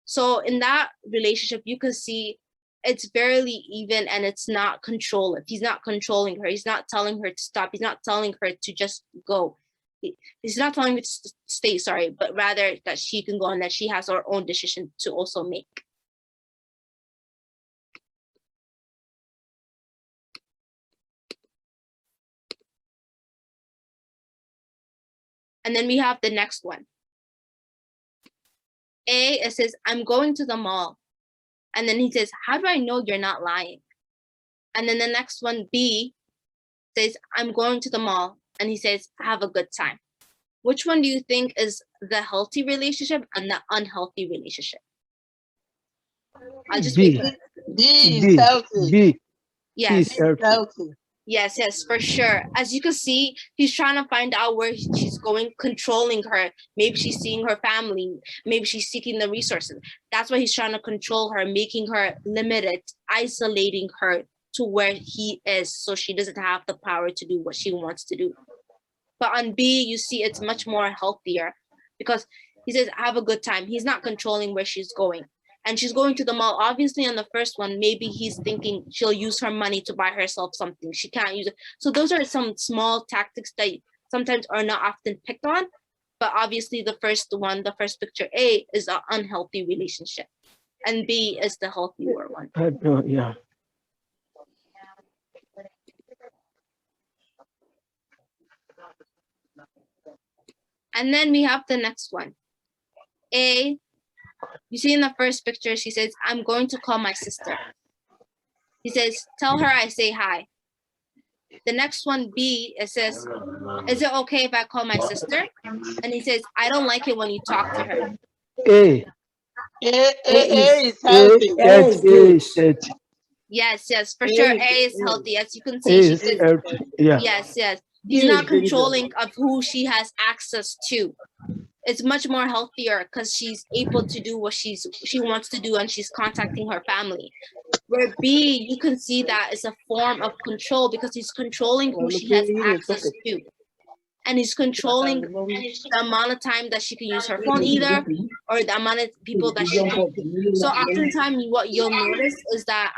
So in that relationship, you can see it's barely even, and it's not controlling. He's not controlling her. He's not telling her to stop. He's not telling her to just go. He's not telling her to stay, sorry, but rather that she can go and that she has her own decision to also make. And then we have the next one. A, it says, I'm going to the mall. And then he says, how do I know you're not lying? And then the next one, B, says, I'm going to the mall. And he says, have a good time. Which one do you think is the healthy relationship and the unhealthy relationship? I'll just B. wait. D is healthy. B. Yes. Is healthy. Healthy. Yes, for sure. As you can see, he's trying to find out where she's going, controlling her. Maybe she's seeing her family. Maybe she's seeking the resources. That's why he's trying to control her, making her limited, isolating her to where he is, so she doesn't have the power to do what she wants to do. But on B, you see it's much more healthier because he says, have a good time. He's not controlling where she's going. And she's going to the mall. Obviously, on the first one, maybe he's thinking she'll use her money to buy herself something. She can't use it. So those are some small tactics that sometimes are not often picked on. But obviously, the first one, the first picture, A, is an unhealthy relationship. And B is the healthier one. Yeah. And then we have the next one. A, you see in the first picture, she says, I'm going to call my sister. He says, tell her I say hi. The next one, B, it says, is it okay if I call my sister? And he says, I don't like it when you talk to her. A. A is healthy. A is healthy. Yes, for sure. A is healthy. As you can A see, she is says, healthy. Yeah. yes. He's not controlling of who she has access to. It's much more healthier because she's able to do what she wants to do, and she's contacting her family. Where B, you can see that is a form of control because he's controlling who she has access to. And he's controlling the amount of time that she can use her phone either, or the amount of people that she can. So oftentimes what you'll notice is that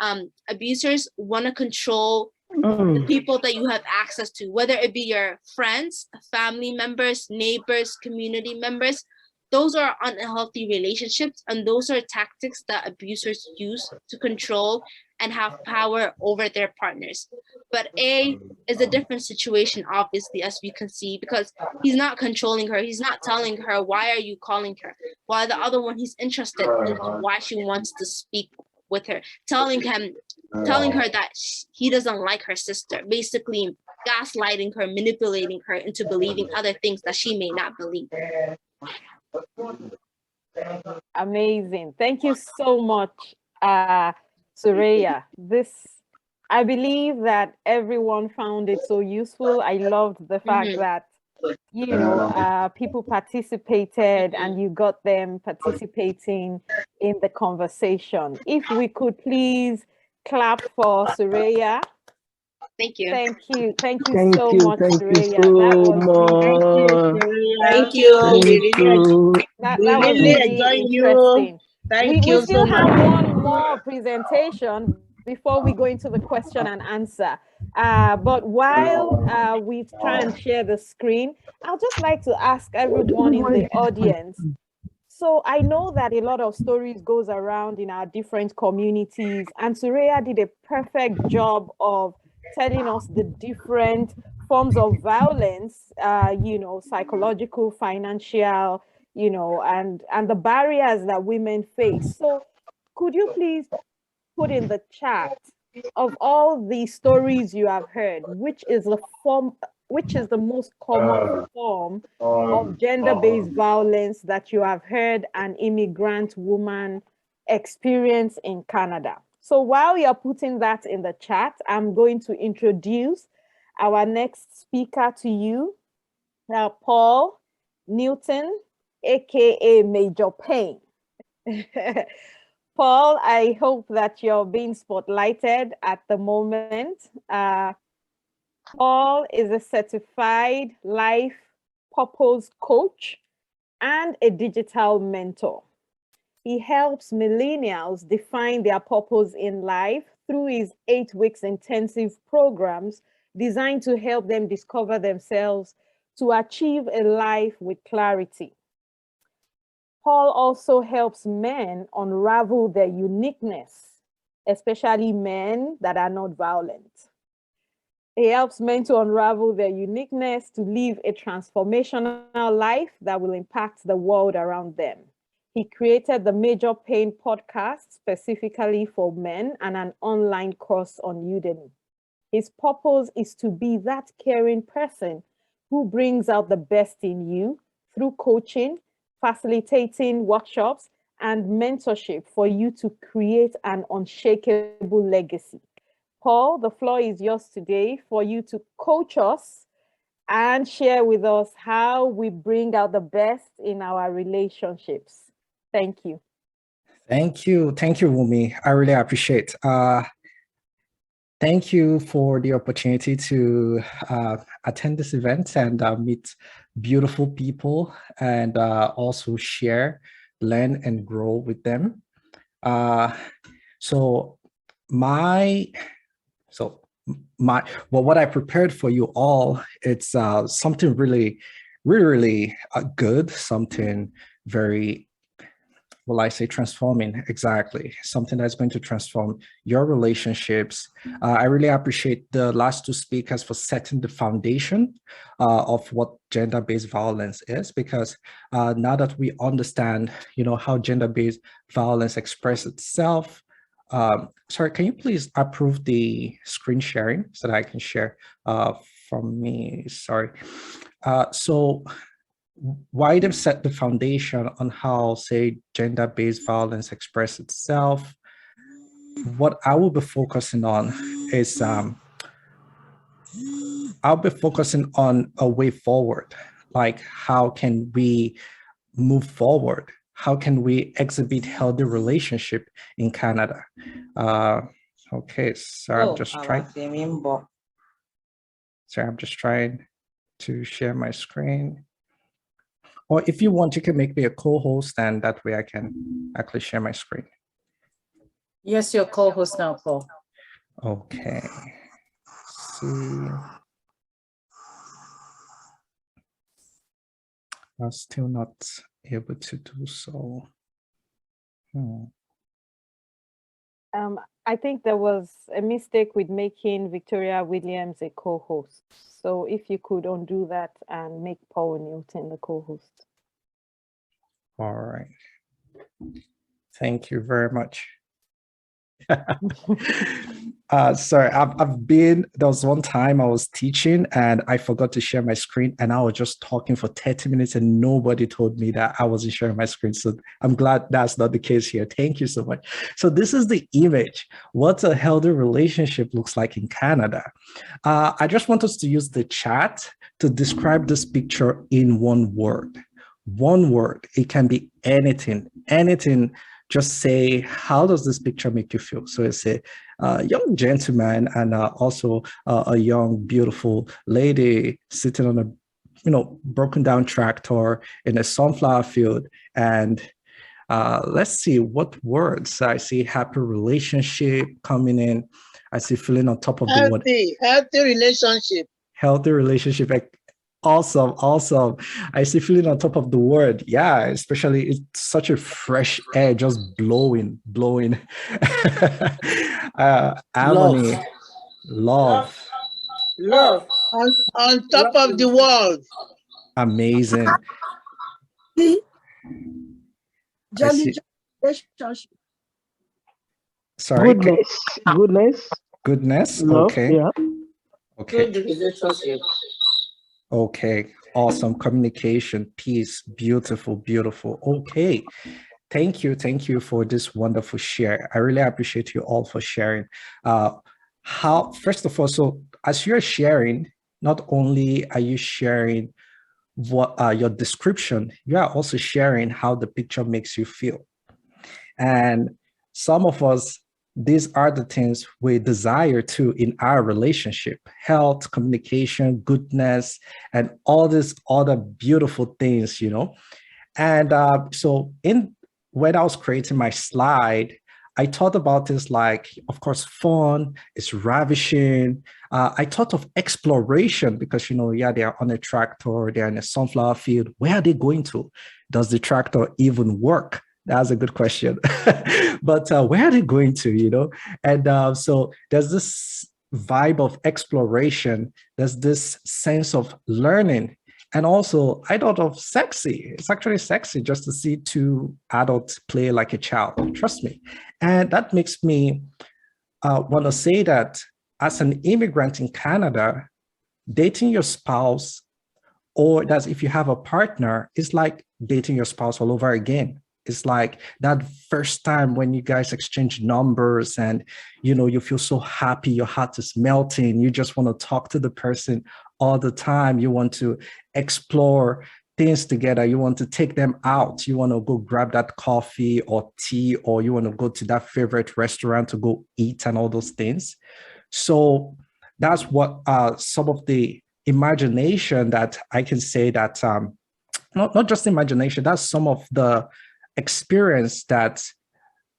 abusers want to control the people that you have access to, whether it be your friends, family members, neighbors, community members. Those are unhealthy relationships, and those are tactics that abusers use to control and have power over their partners. But A is a different situation, obviously, as we can see, because he's not controlling her. He's not telling her, why are you calling her? While the other one, he's interested in why she wants to speak with her, telling her that he doesn't like her sister, basically gaslighting her, manipulating her into believing other things that she may not believe. Amazing. Thank you so much, Sureya. I believe that everyone found it so useful. I loved the fact that, people participated and you got them participating in the conversation. If we could please clap for Sureya. Thank you. Thank you Thank so you. much, Thank Sureya. you That so was much. Thank you. Thank you. that We was really really enjoy you. interesting. Thank We you still so have much. one more presentation before we go into the question and answer. But while we try and share the screen, I'd just like to ask everyone in the audience. So I know that a lot of stories goes around in our different communities, and Sureya did a perfect job of telling us the different forms of violence, psychological, financial, and the barriers that women face. So could you please put in the chat, of all the stories you have heard, which is the most common form of gender-based violence that you have heard an immigrant woman experience in Canada? So while you're putting that in the chat, I'm going to introduce our next speaker to you, Paul. Newton, aka Major Payne. Paul, I hope that you're being spotlighted at the moment. Paul is a certified life purpose coach and a digital mentor. He helps millennials define their purpose in life through his 8 weeks intensive programs designed to help them discover themselves to achieve a life with clarity. Paul also helps men unravel their uniqueness, especially men that are not violent. He helps men to unravel their uniqueness to live a transformational life that will impact the world around them. He created the Major Pain podcast specifically for men and an online course on Udemy. His purpose is to be that caring person who brings out the best in you through coaching, facilitating workshops, and mentorship for you to create an unshakable legacy. Paul, the floor is yours today for you to coach us and share with us how we bring out the best in our relationships. Thank you. Thank you, Wumi. I really appreciate. Thank you for the opportunity to attend this event and meet beautiful people and also share, learn, and grow with them. What I prepared for you all, it's something really good, something very, will I say, transforming, exactly, something that's going to transform your relationships. I really appreciate the last two speakers for setting the foundation of what gender-based violence is, because now that we understand, how gender-based violence expresses itself. Sorry, can you please approve the screen sharing so that I can share from me? Sorry. So why they've set the foundation on how, say, gender-based violence expresses itself. What I will be focusing on is I'll be focusing on a way forward, like how can we move forward? How can we exhibit healthy relationship in Canada? Okay, so I'm just trying to share my screen. Or if you want, you can make me a co-host, and that way I can actually share my screen. Yes, you're co-host now, Paul. Okay. See. I'm still not able to do so. I think there was a mistake with making Victoria Williams a co-host. So if you could undo that and make Paul Newton the co-host. All right. Thank you very much. Sorry, there was one time I was teaching and I forgot to share my screen, and I was just talking for 30 minutes and nobody told me that I wasn't sharing my screen. So I'm glad that's not the case here. Thank you so much. So this is the image, what a healthy relationship looks like in Canada. I just want us to use the chat to describe this picture in one word. One word. It can be anything. Just say, how does this picture make you feel? So it's a young gentleman and also a young, beautiful lady sitting on a, broken down tractor in a sunflower field. And let's see what words. I see happy relationship coming in. I see feeling on top of the world. Healthy relationship. Healthy relationship. Awesome. I see feeling on top of the word. Yeah, especially it's such a fresh air just blowing. Harmony, love. On top of the world. Amazing. Jolly relationship. Sorry. Goodness. Love, okay. Yeah. Okay. Good relationship. Okay, awesome. Communication, peace, beautiful. Okay, thank you for this wonderful share. I really appreciate you all for sharing. First of all, so as you're sharing, not only are you sharing what your description, you are also sharing how the picture makes you feel. And some of us, these are the things we desire to in our relationship: health, communication, goodness, and all these other beautiful things, you know. And so when I was creating my slide, I thought about this like, of course, fun, it's ravishing. I thought of exploration because, you know, yeah, they are on a tractor, they're in a sunflower field. Where are they going to? Does the tractor even work? That's a good question. But where are they going to, you know? And so there's this vibe of exploration. There's this sense of learning. And also, I thought of sexy. It's actually sexy just to see two adults play like a child. Trust me. And that makes me want to say that as an immigrant in Canada, dating your spouse, or that's if you have a partner, is like dating your spouse all over again. It's like that first time when you guys exchange numbers and, you know, you feel so happy, your heart is melting. You just want to talk to the person all the time. You want to explore things together. You want to take them out. You want to go grab that coffee or tea, or you want to go to that favorite restaurant to go eat and all those things. So that's what some of the imagination that I can say that, not just imagination, that's some of the experience that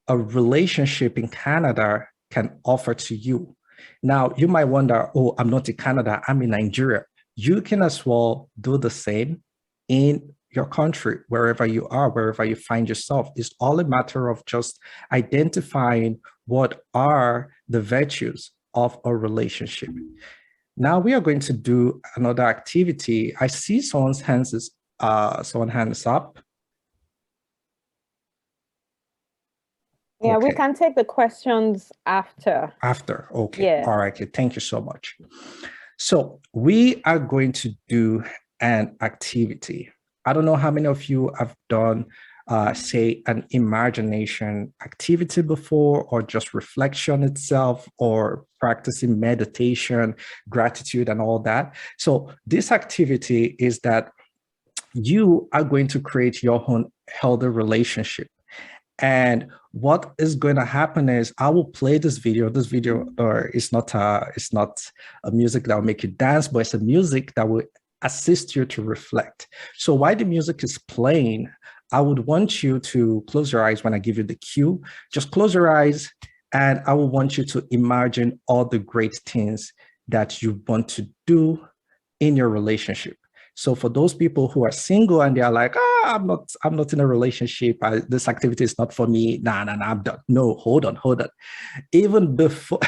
a relationship in Canada can offer to you. Now, you might wonder, oh, I'm not in Canada, I'm in Nigeria. You can as well do the same in your country, wherever you are, wherever you find yourself. It's all a matter of just identifying what are the virtues of a relationship. Now we are going to do another activity. I see someone's hands is up. Yeah, Okay. we can take the questions after. After, okay. Yeah. All right, okay. Thank you so much. So we are going to do an activity. I don't know how many of you have done, say, an imagination activity before, or just reflection itself, or practicing meditation, gratitude, and all that. So this activity is that you are going to create your own healthy relationship. And what is going to happen is I will play this video. This video is not a music that will make you dance, but it's a music that will assist you to reflect. So while the music is playing, I would want you to close your eyes when I give you the cue. Just close your eyes, and I will want you to imagine all the great things that you want to do in your relationship. So for those people who are single and they are like, I'm not in a relationship, this activity is not for me, nah, I'm done. No, hold on. Even before,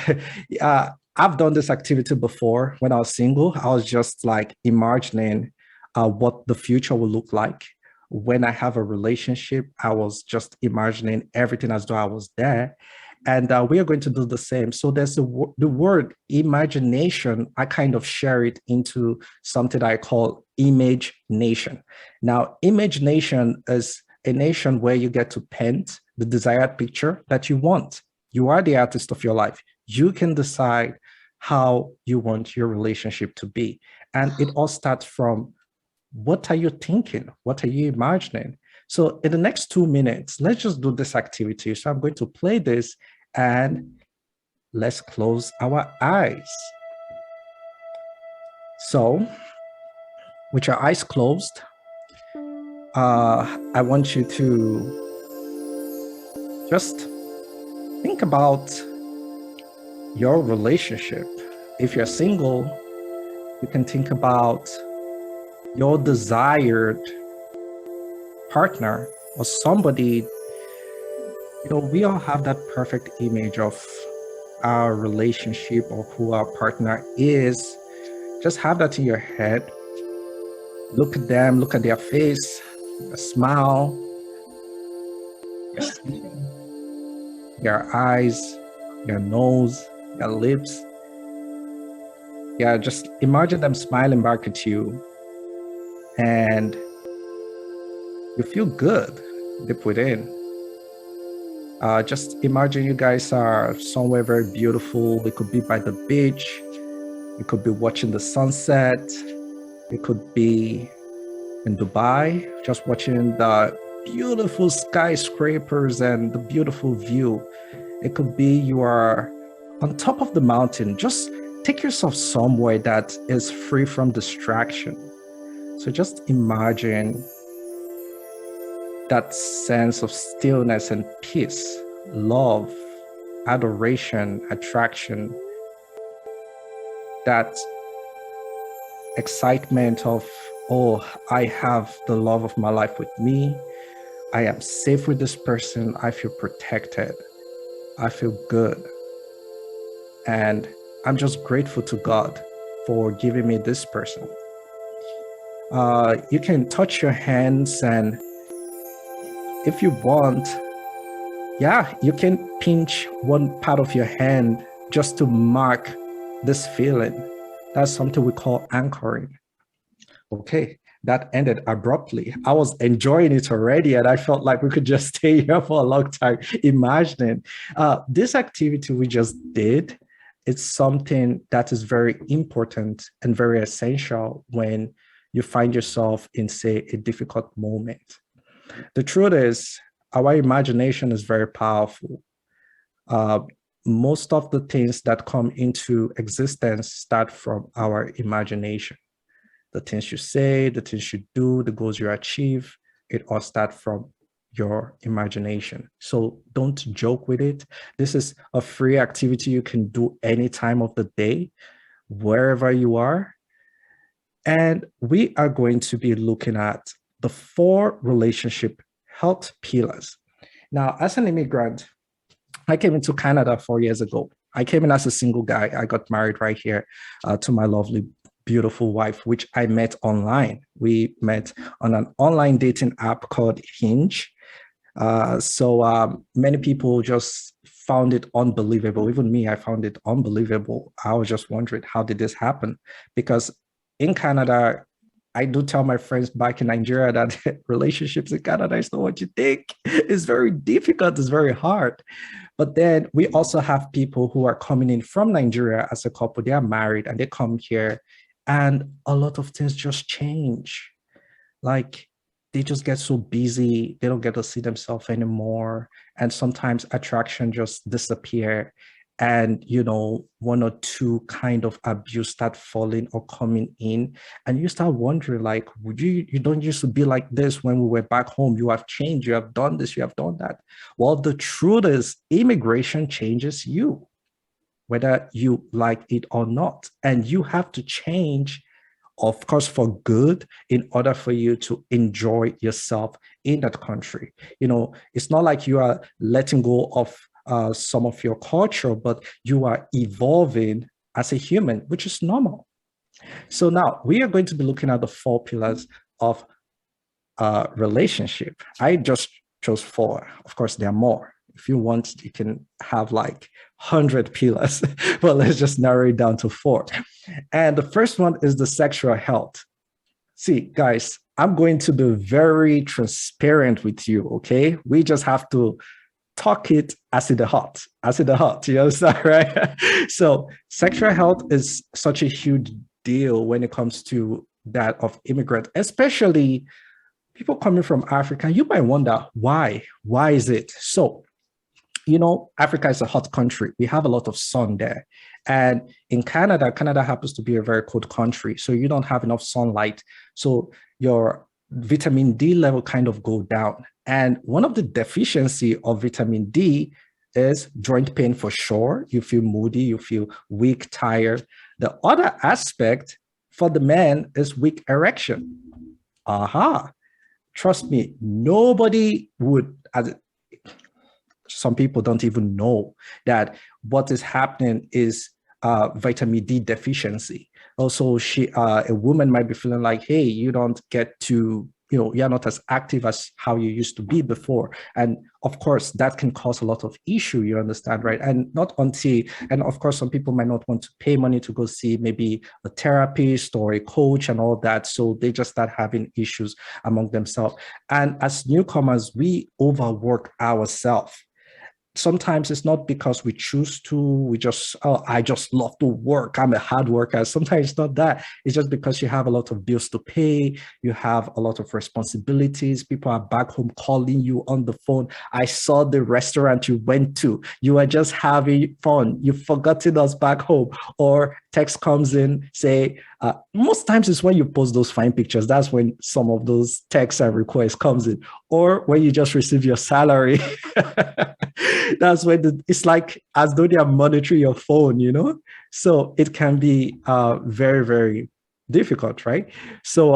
I've done this activity before. When I was single, I was just like imagining what the future will look like. When I have a relationship, I was just imagining everything as though I was there. And we are going to do the same. So there's the word imagination. I kind of share it into something I call image nation. Now, image nation is a nation where you get to paint the desired picture that you want. You are the artist of your life. You can decide how you want your relationship to be. And it all starts from, what are you thinking? What are you imagining? So in the next 2 minutes, let's just do this activity. So I'm going to play this, and let's close our eyes. So with your eyes closed, I want you to just think about your relationship. If you're single, you can think about your desired partner or somebody. You know, we all have that perfect image of our relationship or who our partner is. Just have that in your head. Look at them, look at their face, smile, their eyes, their nose, their lips. Yeah, just imagine them smiling back at you, and you feel good deep within. Just imagine you guys are somewhere very beautiful. It could be by the beach. It could be watching the sunset. It could be in Dubai, just watching the beautiful skyscrapers and the beautiful view. It could be you are on top of the mountain. Just take yourself somewhere that is free from distraction. So just imagine that sense of stillness and peace, love, adoration, attraction, that excitement of, oh, I have the love of my life with me. I am safe with this person. I feel protected. I feel good. And I'm just grateful to God for giving me this person. You can touch your hands, and if you want, yeah, you can pinch one part of your hand just to mark this feeling. That's something we call anchoring. Okay, that ended abruptly. I was enjoying it already, and I felt like we could just stay here for a long time imagining. This activity we just did, it's something that is very important and very essential when you find yourself in, say, a difficult moment. The truth is, our imagination is very powerful. Most of the things that come into existence start from our imagination. The things you say, the things you do, the goals you achieve, it all starts from your imagination. So don't joke with it. This is a free activity you can do any time of the day, wherever you are. And we are going to be looking at the 4 relationship health pillars. Now, as an immigrant, I came into Canada 4 years ago. I came in as a single guy. I got married right here to my lovely, beautiful wife, which I met online. We met on an online dating app called Hinge. So many people just found it unbelievable. Even me, I found it unbelievable. I was just wondering, how did this happen? Because in Canada, I do tell my friends back in Nigeria that relationships in Canada is not what you think. It's very difficult, it's very hard. But then we also have people who are coming in from Nigeria as a couple. They are married and they come here, and a lot of things just change. Like, they just get so busy, they don't get to see themselves anymore. And sometimes attraction just disappear. And, you know, 1 or 2 kind of abuse start falling or coming in. And you start wondering, like, you don't used to be like this when we were back home. You have changed, you have done this, you have done that. Well, the truth is, immigration changes you, whether you like it or not. And you have to change, of course, for good, in order for you to enjoy yourself in that country. You know, it's not like you are letting go of some of your culture, but you are evolving as a human, which is normal. So now we are going to be looking at the 4 pillars of relationship. I just chose 4. Of course, there are more. If you want, you can have like 100 pillars, but let's just narrow it down to 4. And the first one is the sexual health. See, guys, I'm going to be very transparent with you, okay? We just have to talk it as in the heart, you understand, right? So sexual health is such a huge deal when it comes to that of immigrants, especially people coming from Africa. You might wonder why is it? So, you know, Africa is a hot country. We have a lot of sun there. And in Canada happens to be a very cold country. So you don't have enough sunlight. So your vitamin D level kind of go down. And one of the deficiency of vitamin D is joint pain for sure. You feel moody, you feel weak, tired. The other aspect for the man is weak erection. Trust me, nobody would, some people don't even know that what is happening is vitamin D deficiency. Also, a woman might be feeling like, hey, you don't get to, you know, you're not as active as how you used to be before. And of course, that can cause a lot of issue, you understand, right? And of course, some people might not want to pay money to go see maybe a therapist or a coach and all that. So they just start having issues among themselves. And as newcomers, we overwork ourselves. sometimes it's not because we choose to, we just, oh, I just love to work, I'm a hard worker. Sometimes it's not that. It's just because you have a lot of bills to pay, you have a lot of responsibilities, people are back home calling you on the phone. I saw the restaurant you went to, you are just having fun, you've forgotten us back home. Or text comes in, say, most times it's when you post those fine pictures, that's when some of those texts and requests comes in. Or when you just receive your salary, that's when it's like as though they are monitoring your phone, you know? So it can be very, very difficult, right? So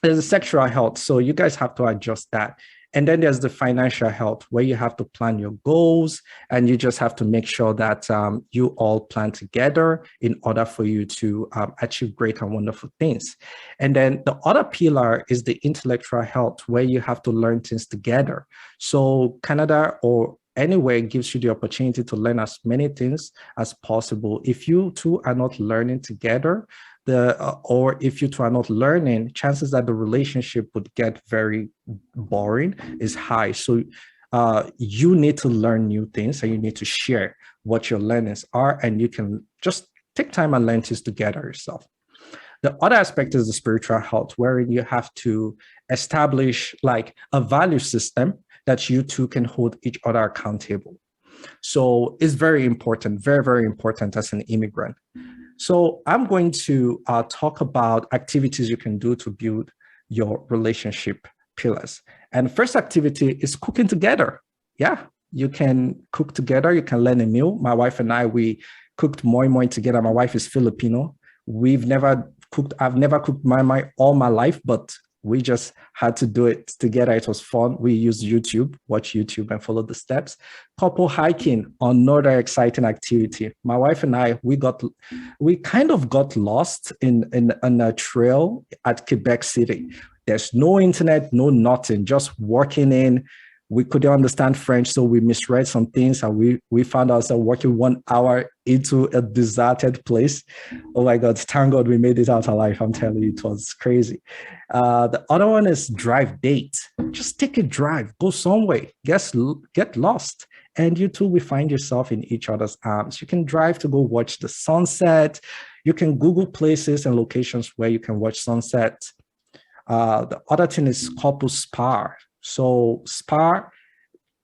there's the sexual health. So you guys have to adjust that. And then there's the financial health, where you have to plan your goals, and you just have to make sure that you all plan together in order for you to achieve great and wonderful things. And then the other pillar is the intellectual health, where you have to learn things together. So Canada or anywhere gives you the opportunity to learn as many things as possible. If you two are not learning together, or if you two are not learning, chances that the relationship would get very boring is high. So you need to learn new things, and you need to share what your learnings are, and you can just take time and learn things together yourself. The other aspect is the spiritual health, wherein you have to establish like a value system that you two can hold each other accountable. So it's very important, very, very important as an immigrant. So I'm going to talk about activities you can do to build your relationship pillars. And first activity is cooking together. Yeah, you can cook together. You can learn a meal. My wife and I, we cooked moi moi together. My wife is Filipino. I've never cooked moi moi all my life, but we just had to do it together. It was fun. We used YouTube, watch YouTube and follow the steps. Couple hiking, another exciting activity. My wife and I, we kind of got lost in a trail at Quebec City. There's no internet, no nothing, just walking in. We couldn't understand French, so we misread some things, and we found ourselves walking 1 hour into a deserted place. Oh my God, thank God we made it out alive. I'm telling you, it was crazy. The other one is drive date. Just take a drive, go somewhere, get lost. And you two will find yourself in each other's arms. You can drive to go watch the sunset. You can Google places and locations where you can watch sunset. The other thing is couple spa. So spa,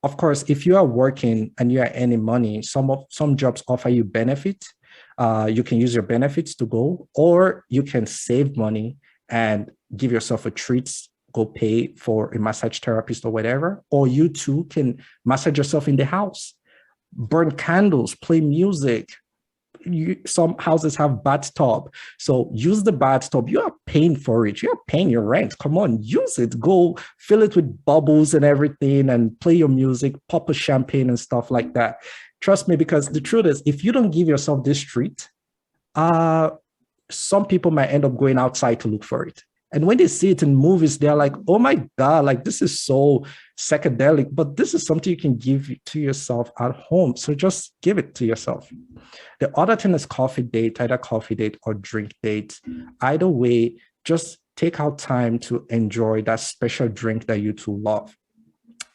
of course, if you are working and you are earning money, some jobs offer you benefit. You can use your benefits to go, or you can save money and give yourself a treat, go pay for a massage therapist or whatever. Or you too can massage yourself in the house, burn candles, play music. Some houses have bathtub, so use the bathtub. You are paying for it, you are paying your rent. Come on, use it. Go fill it with bubbles and everything, and play your music, pop a champagne and stuff like that. Trust me, because the truth is, if you don't give yourself this treat, some people might end up going outside to look for it. And when they see it in movies, they're like, oh my God, like this is so psychedelic, but this is something you can give to yourself at home. So just give it to yourself. The other thing is coffee date, either coffee date or drink date. Either way, just take out time to enjoy that special drink that you two love.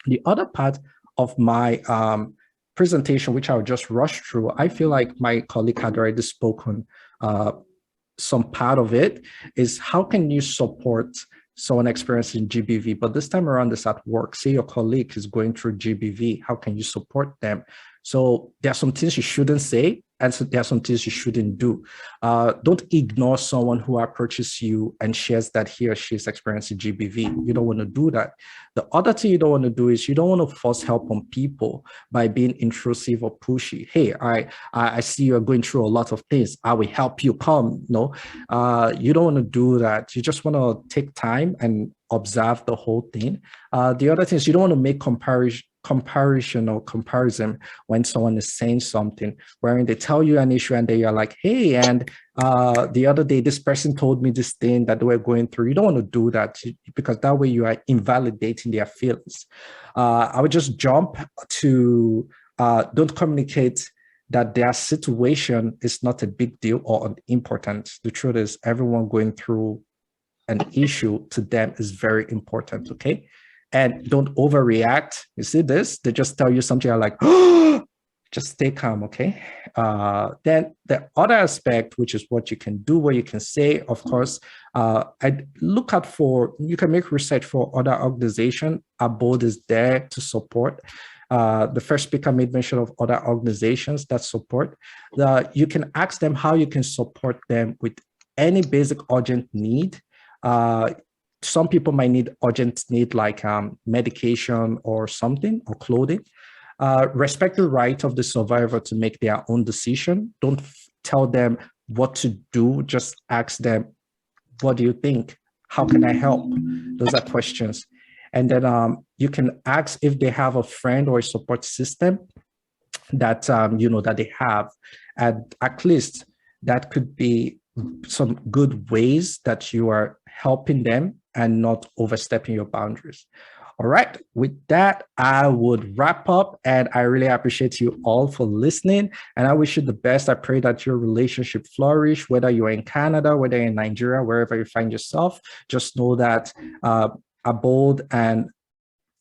The other part of my presentation, which I'll just rush through, I feel like my colleague had already spoken some part of it, is how can you support someone experiencing GBV, but this time around it's at work. Say your colleague is going through GBV, how can you support them? So there are some things you shouldn't say, and so there are some things you shouldn't do. Don't ignore someone who approaches you and shares that he or she is experiencing GBV. You don't want to do that. The other thing you don't want to do is you don't want to force help on people by being intrusive or pushy. Hey, I see you're going through a lot of things. I will help you. Come. No, you don't want to do that. You just want to take time and observe the whole thing. The other thing is you don't want to make comparison when someone is saying something, wherein they tell you an issue and then you're like, hey, and the other day this person told me this thing that they were going through. You don't want to do that, because that way you are invalidating their feelings. I would just jump to don't communicate that their situation is not a big deal or unimportant. The truth is, everyone going through an issue to them is very important, okay? and don't overreact. You see this? They just tell you something like, oh, just stay calm, okay? Then the other aspect, which is what you can do, where you can say, of course, I look out for, you can make research for other organizations. Abode is there to support. The first speaker made mention of other organizations that support. You can ask them how you can support them with any basic urgent need. Some people might need urgent need like medication or something, or clothing. Respect the right of the survivor to make their own decision. Don't tell them what to do. Just ask them, what do you think? How can I help? Those are questions. And then you can ask if they have a friend or a support system that, that they have. And at least that could be some good ways that you are helping them and not overstepping your boundaries. All right, with that, I would wrap up, and I really appreciate you all for listening, and I wish you the best. I pray that your relationship flourish, whether you're in Canada, whether you're in Nigeria, wherever you find yourself. Just know that Abode and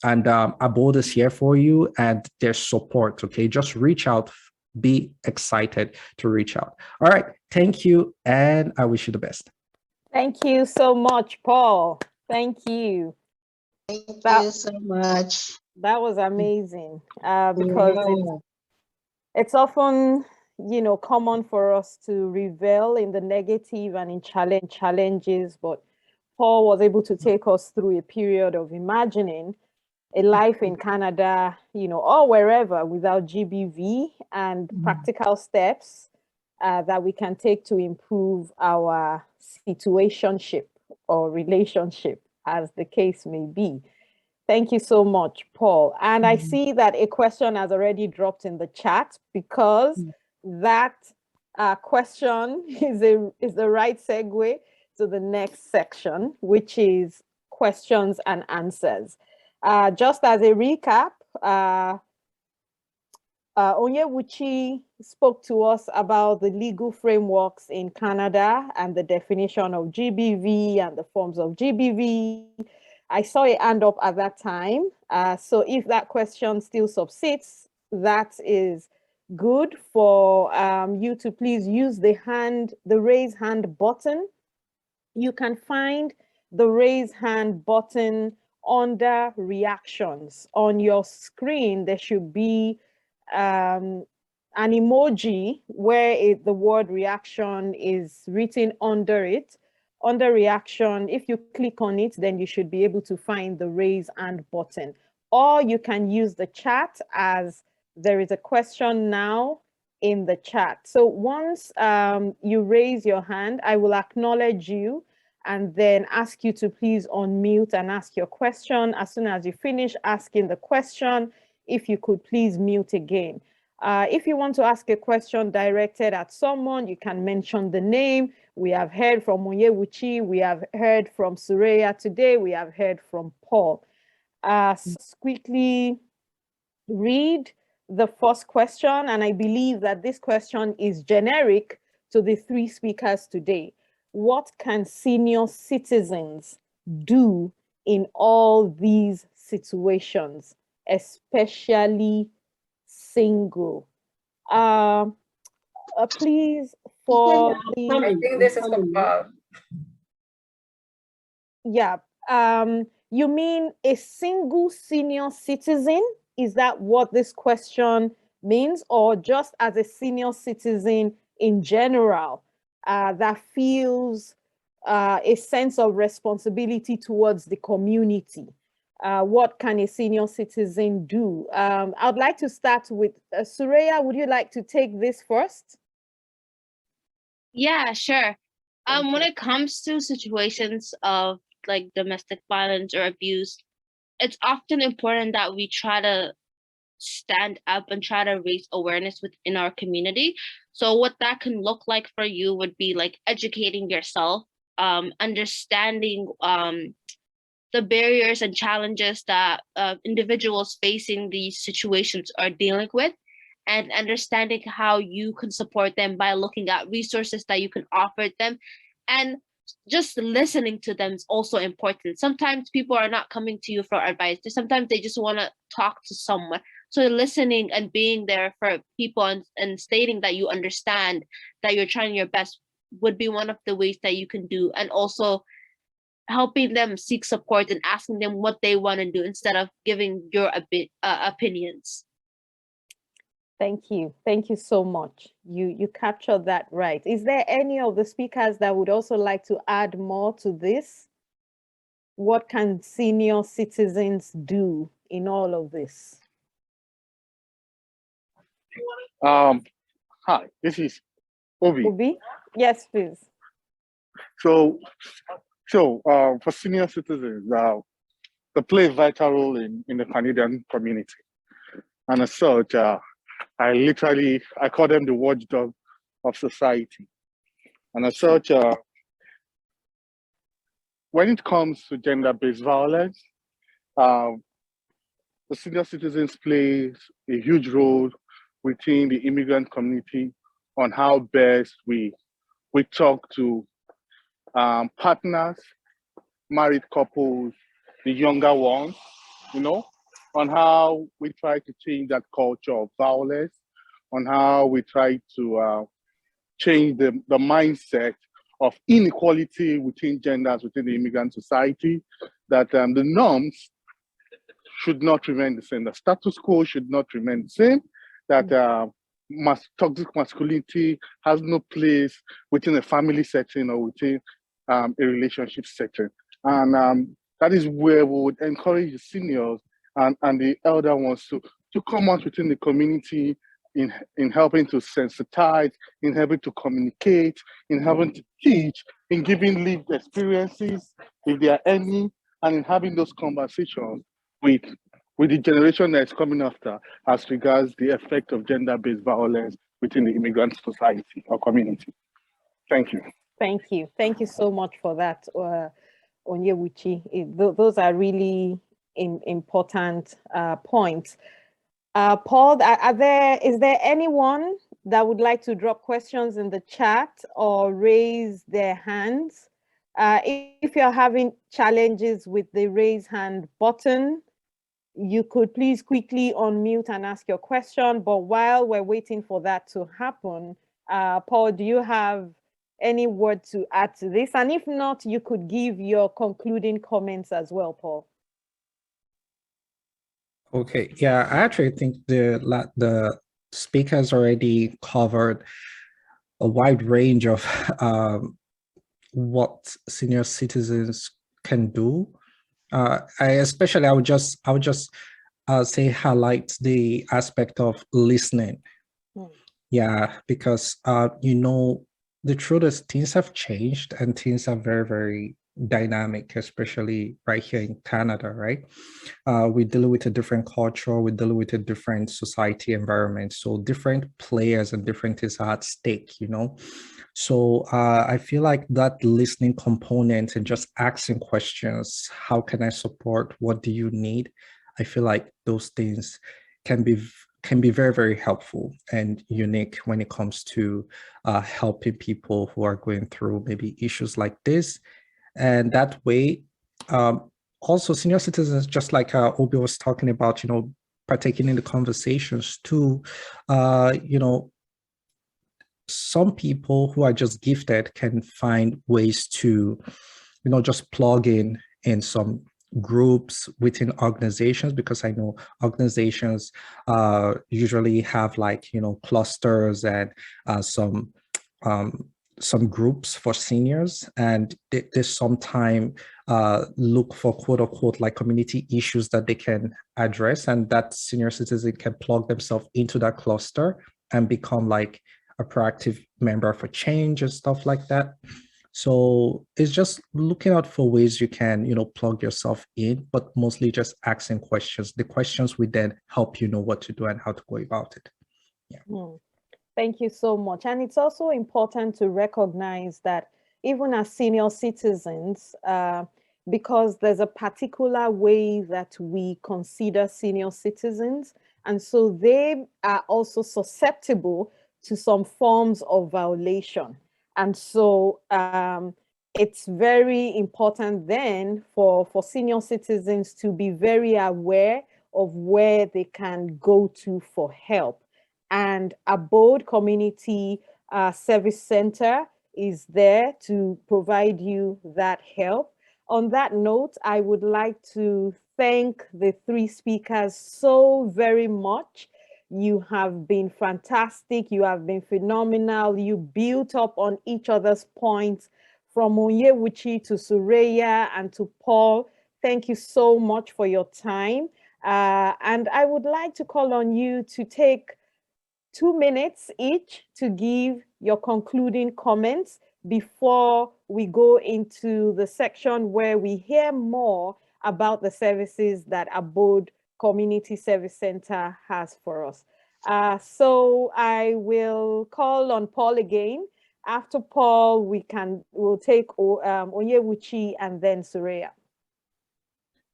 Abode is here for you, and their support, okay? Just reach out, be excited to reach out. All right, thank you, and I wish you the best. Thank you so much, Paul. Thank you. Thank you so much. That was amazing, because it's often, common for us to revel in the negative and in challenges, but Paul was able to take us through a period of imagining a life in Canada, or wherever without GBV, and practical steps that we can take to improve our situationship or relationship, as the case may be. Thank you so much, Paul. And I see that a question has already dropped in the chat, because that question is the right segue to the next section, which is questions and answers. Just as a recap, Onyewuchi spoke to us about the legal frameworks in Canada and the definition of GBV and the forms of GBV. I saw a hand up at that time. So if that question still subsists, that is good for you to please use the raise hand button. You can find the raise hand button under reactions. On your screen, there should be an emoji where the word reaction is written under it. Under reaction, if you click on it, then you should be able to find the raise hand button. Or you can use the chat, as there is a question now in the chat. So once you raise your hand, I will acknowledge you and then ask you to please unmute and ask your question. As soon as you finish asking the question, if you could please mute again. If you want to ask a question directed at someone, you can mention the name. We have heard from Onyewuchi, we have heard from Sureya today, we have heard from Paul. Quickly read the first question, and I believe that this question is generic to the three speakers today. What can senior citizens do in all these situations, especially single? Please, for the... I think this is for Paul. Yeah, you mean a single senior citizen? Is that what this question means? Or just as a senior citizen in general that feels a sense of responsibility towards the community? What can a senior citizen do? I'd like to start with Sureya. Would you like to take this first? Yeah, sure. When it comes to situations of like domestic violence or abuse, it's often important that we try to stand up and try to raise awareness within our community. So what that can look like for you would be like educating yourself, understanding the barriers and challenges that individuals facing these situations are dealing with, and understanding how you can support them by looking at resources that you can offer them, and just listening to them is also important. Sometimes people are not coming to you for advice. Sometimes they just want to talk to someone. So listening and being there for people and stating that you understand, that you're trying your best would be one of the ways that you can do. And also helping them seek support and asking them what they want to do instead of giving your opinions. Thank you. Thank you so much. You captured that right. Is there any of the speakers that would also like to add more to this? What can senior citizens do in all of this? Hi, this is Obi. Obi? Yes, please. So for senior citizens, they play a vital role in the Canadian community. And as such, I call them the watchdog of society. And as such, when it comes to gender-based violence, the senior citizens play a huge role within the immigrant community on how best we talk to partners, married couples, the younger ones, on how we try to change that culture of violence, on how we try to change the mindset of inequality within genders within the immigrant society, that the norms should not remain the same. The status quo should not remain the same, that toxic masculinity has no place within a family setting or within a relationship setting. And that is where we would encourage the seniors and the elder ones to come out within the community in helping to sensitize, in helping to communicate, in helping to teach, in giving lived experiences, if there are any, and in having those conversations with the generation that's coming after as regards the effect of gender-based violence within the immigrant society or community. Thank you. Thank you. Thank you so much for that, Onyewuchi. Those are really important points. Paul, is there anyone that would like to drop questions in the chat or raise their hands? If you're having challenges with the raise hand button, you could please quickly unmute and ask your question. But while we're waiting for that to happen, Paul, do you have any word to add to this? And if not, you could give your concluding comments as well, Paul. Okay, yeah, I actually think the speakers already covered a wide range of what senior citizens can do. I would just say highlight the aspect of listening. Yeah, because the truth is things have changed and things are very, very dynamic, especially right here in Canada, right? We deal with a different culture, we deal with a different society environment. So different players and different things are at stake, So I feel like that listening component and just asking questions, how can I support? What do you need? I feel like those things can be very, very helpful and unique when it comes to helping people who are going through maybe issues like this. And that way, also senior citizens, just like Obi was talking about, partaking in the conversations too, some people who are just gifted can find ways to, just plug in some groups within organizations, because I know organizations usually have clusters and some groups for seniors, and they sometimes look for quote unquote community issues that they can address, and that senior citizen can plug themselves into that cluster and become a proactive member for change and stuff like that. So it's just looking out for ways you can, plug yourself in, but mostly just asking questions. The questions will then help you know what to do and how to go about it. Yeah. Thank you so much. And it's also important to recognize that even as senior citizens, because there's a particular way that we consider senior citizens, and so they are also susceptible to some forms of violation. And so it's very important then for senior citizens to be very aware of where they can go to for help. And Abode Community Service Center is there to provide you that help. On that note, I would like to thank the three speakers so very much. You have been fantastic. You have been phenomenal. You built up on each other's points, from Onyewuchi to Sureya and to Paul. Thank you so much for your time. And I would like to call on you to take 2 minutes each to give your concluding comments before we go into the section where we hear more about the services that Abode Community Service Center has for us. So I will call on Paul again. After Paul, we'll take Onyewuchi and then Sureya.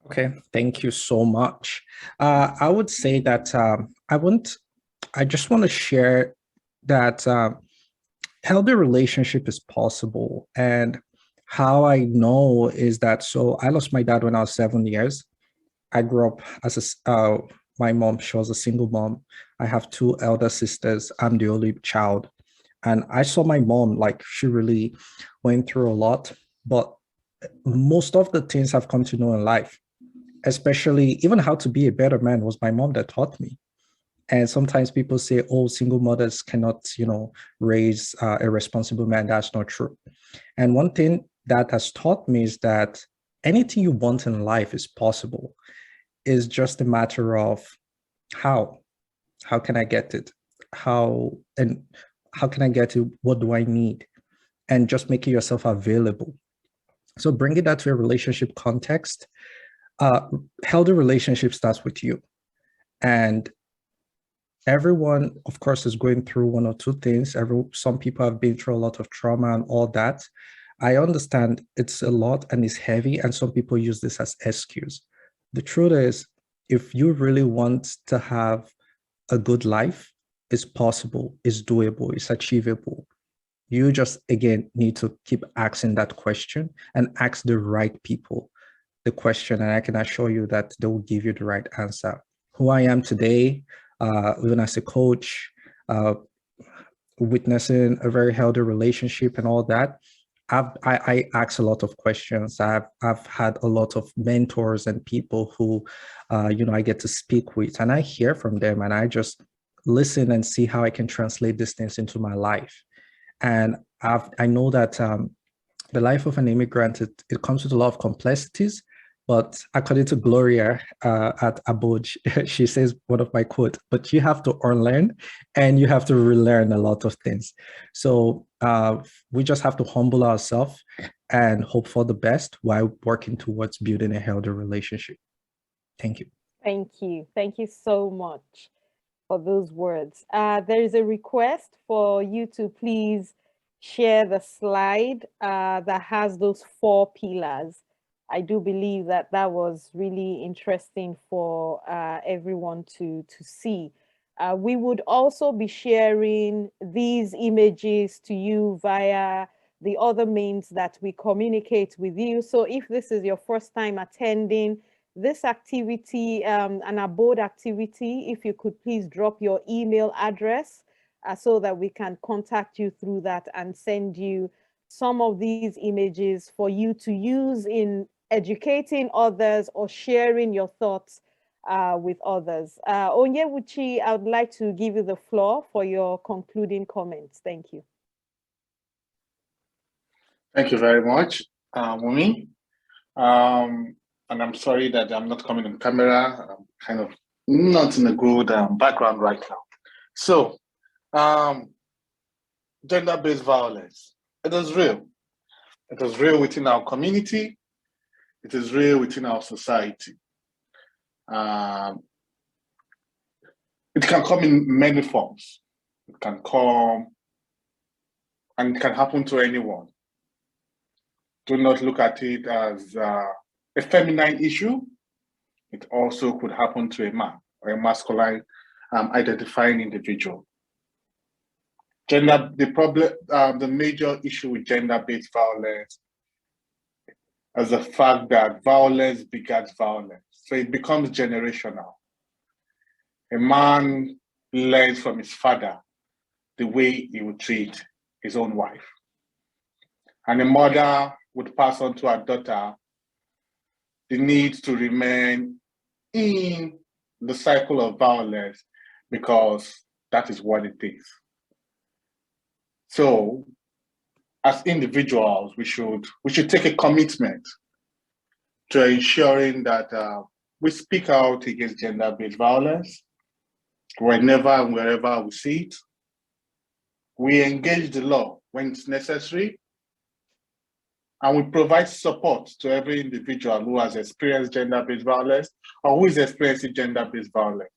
Okay, thank you so much. I would say that I just want to share that healthy relationship is possible. And how I know is that, so I lost my dad when I was 7 years. I grew up as my mom, she was a single mom. I have 2 elder sisters. I'm the only child. And I saw my mom, like, she really went through a lot, but most of the things I've come to know in life, especially even how to be a better man, was my mom that taught me. And sometimes people say, oh, single mothers cannot, raise a responsible man. That's not true. And one thing that has taught me is that anything you want in life is possible. It's just a matter of how can I get it? How can I get it? What do I need? And just making yourself available. So bringing that to a relationship context, healthy relationship starts with you. And everyone, of course, is going through 1 or 2 things. Some people have been through a lot of trauma and all that. I understand it's a lot and it's heavy, and some people use this as excuse. The truth is, if you really want to have a good life, it's possible, it's doable, it's achievable. You just, again, need to keep asking that question and ask the right people the question, and I can assure you that they will give you the right answer. Who I am today, even as a coach, witnessing a very healthy relationship and all that, I ask a lot of questions. I've had a lot of mentors and people who, I get to speak with, and I hear from them, and I just listen and see how I can translate these things into my life. And I know that the life of an immigrant, it comes with a lot of complexities. But according to Gloria at Abode, she says one of my quotes, but you have to unlearn and you have to relearn a lot of things. So we just have to humble ourselves and hope for the best while working towards building a healthy relationship. Thank you. Thank you. Thank you so much for those words. There is a request for you to please share the slide that has those 4 pillars. I do believe that was really interesting for everyone to see. We would also be sharing these images to you via the other means that we communicate with you. So if this is your first time attending this activity, an Abode activity, if you could please drop your email address so that we can contact you through that and send you some of these images for you to use in educating others or sharing your thoughts with others. Onyewuchi, I would like to give you the floor for your concluding comments. Thank you. Thank you very much, Wumi. And I'm sorry that I'm not coming on camera. I'm kind of not in a good background right now. So, gender-based violence, it is real. It is real within our community. It is real within our society. It can come in many forms. It can come and it can happen to anyone. Do not look at it as a feminine issue. It also could happen to a man or a masculine identifying individual. The major issue with gender-based violence as the fact that violence begets violence. So it becomes generational. A man learns from his father the way he would treat his own wife. And a mother would pass on to her daughter the need to remain in the cycle of violence because that is what it is. So as individuals, we should take a commitment to ensuring that we speak out against gender-based violence whenever and wherever we see it. We engage the law when it's necessary, and we provide support to every individual who has experienced gender-based violence or who is experiencing gender-based violence.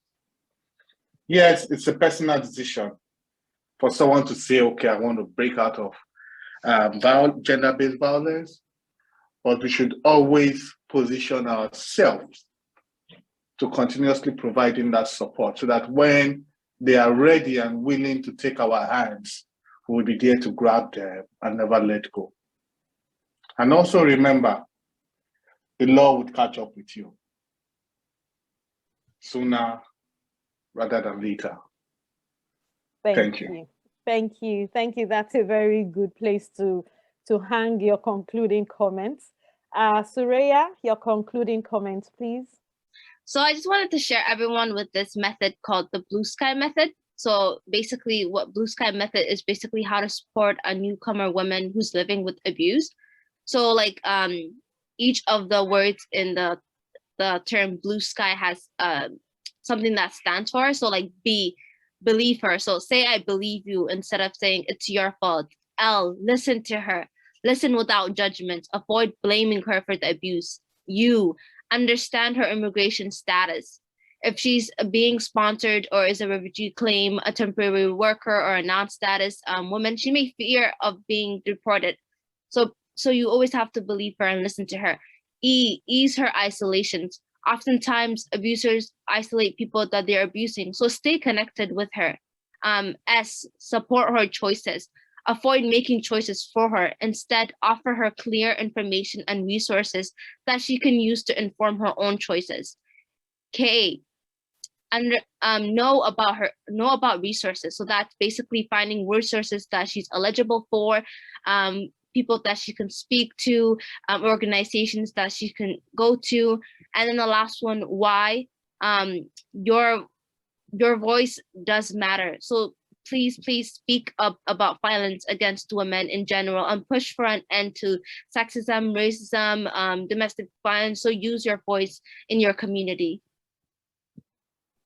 Yes, it's a personal decision for someone to say, okay, I want to break out of gender-based violence, but we should always position ourselves to continuously providing that support so that when they are ready and willing to take our hands, we will be there to grab them and never let go. And also remember, the law would catch up with you sooner rather than later. Thank you. Thank you. Thank you. That's a very good place to hang your concluding comments. Sureya, your concluding comments, please. So I just wanted to share everyone with this method called the Blue Sky method. So basically what Blue Sky method is basically how to support a newcomer woman who's living with abuse. So like each of the words in the term Blue Sky has something that stands for. So like B, believe her. So say I believe you instead of saying it's your fault. L, listen to her. Listen without judgment. Avoid blaming her for the abuse. U, understand her immigration status. If she's being sponsored or is a refugee claim, a temporary worker or a non-status woman, she may fear of being deported. So you always have to believe her and listen to her. E, ease her isolations. Oftentimes abusers isolate people that they're abusing. So stay connected with her. S, support her choices. Avoid making choices for her. Instead, offer her clear information and resources that she can use to inform her own choices. K, know about resources. So that's basically finding resources that she's eligible for, people that she can speak to, organizations that she can go to. And then the last one, Y, your voice does matter. So please speak up about violence against women in general and push for an end to sexism, racism, domestic violence. So use your voice in your community.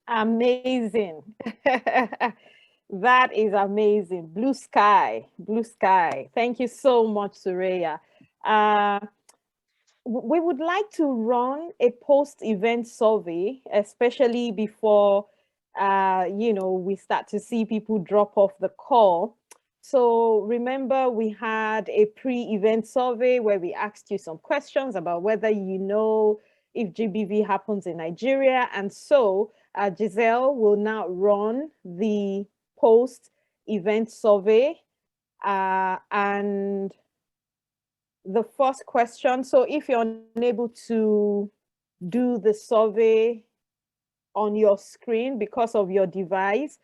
Amazing. That is amazing. Blue sky, blue sky. Thank you so much, Sureya. We would like to run a post-event survey, especially before we start to see people drop off the call. So remember, we had a pre-event survey where we asked you some questions about whether you know if GBV happens in Nigeria. And so Giselle will now run the post-event survey. And the first question, so if you're unable to do the survey on your screen because of your device,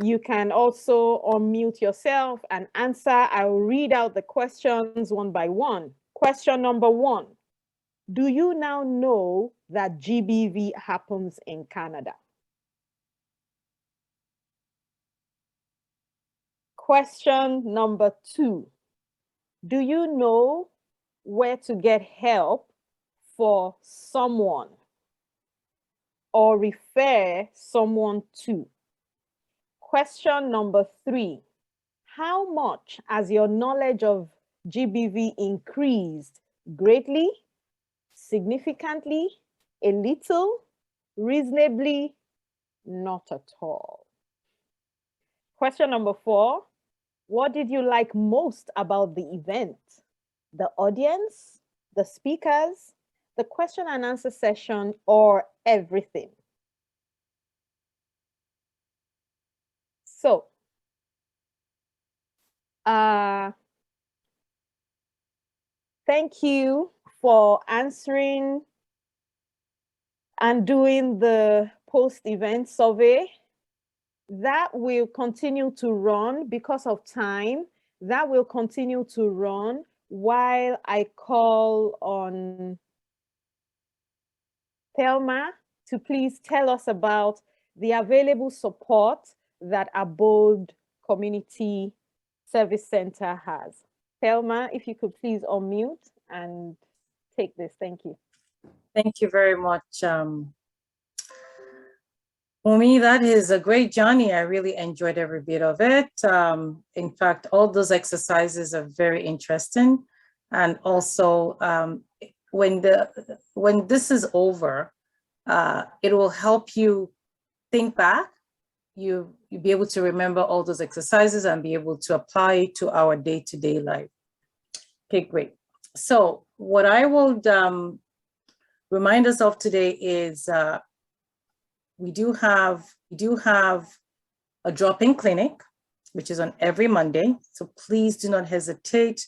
you can also unmute yourself and answer. I'll read out the questions one by one. Question number 1, do you now know that GBV happens in Canada? Question number 2, do you know where to get help for someone or refer someone to? Question number 3, how much has your knowledge of GBV increased? Greatly, significantly, a little, reasonably, not at all? Question number 4, what did you like most about the event? The audience, the speakers, the question and answer session, or everything? So, thank you for answering and doing the post-event survey. That will continue to run because of time. That will continue to run while I call on Thelma to please tell us about the available support that Abode Community Service Center has. Thelma, if you could please unmute and take this. Thank you. Thank you very much. Wumi, that is a great journey. I really enjoyed every bit of it. In fact, all those exercises are very interesting. And also, when this is over, it will help you think back. You'll be able to remember all those exercises and be able to apply it to our day-to-day life. Okay, great. So what I will remind us of today is we do have a drop-in clinic, which is on every Monday. So please do not hesitate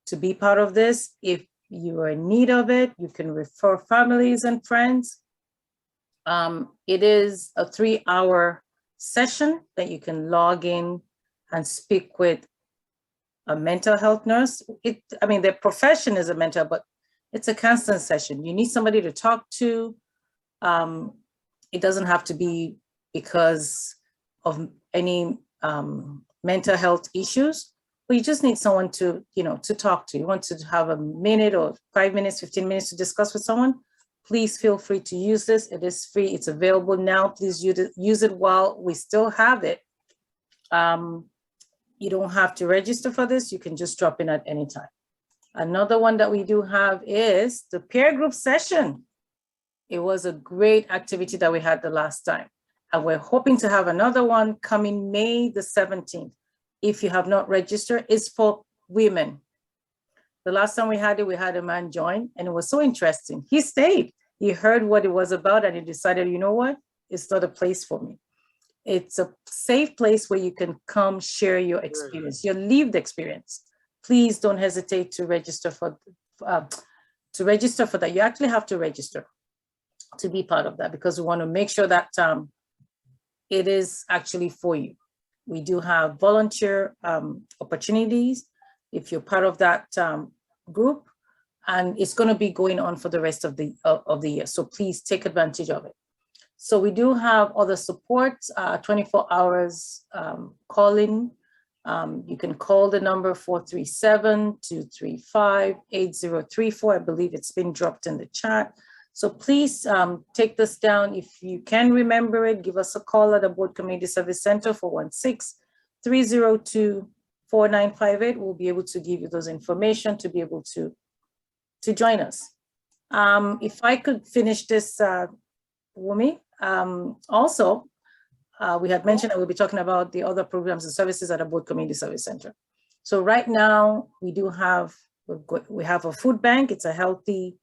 to be part of this. If you are in need of it, you can refer families and friends. It is a 3-hour session that you can log in and speak with a mental health nurse. I mean, their profession is a mental, but it's a constant session. You need somebody to talk to. It doesn't have to be because of any mental health issues, but you just need someone to, to talk to. You want to have a minute or 5 minutes, 15 minutes to discuss with someone. Please feel free to use this. It is free. It's available now. Please use it while we still have it. You don't have to register for this. You can just drop in at any time. Another one that we do have is the peer group session. It was a great activity that we had the last time. And we're hoping to have another one coming May the 17th. If you have not registered, it's for women. The last time we had it, we had a man join, and it was so interesting. He stayed. He heard what it was about, and he decided, you know what? It's not a place for me. It's a safe place where you can come share your experience, your lived experience. Please don't hesitate to register for that. You actually have to register to be part of that, because we want to make sure that it is actually for you. We do have volunteer opportunities if you're part of that group, and it's going to be going on for the rest of the year. So please take advantage of it. So we do have other support, 24 hours calling. You can call the number 437-235-8034. I believe it's been dropped in the chat. So please take this down. If you can remember it, give us a call at Abode Community Service Center, 416-302-4958. We'll be able to give you those information to be able to join us. If I could finish this, Wumi. Also, we had mentioned that we'll be talking about the other programs and services at Abode Community Service Center. So right now we have a food bank. It's a healthy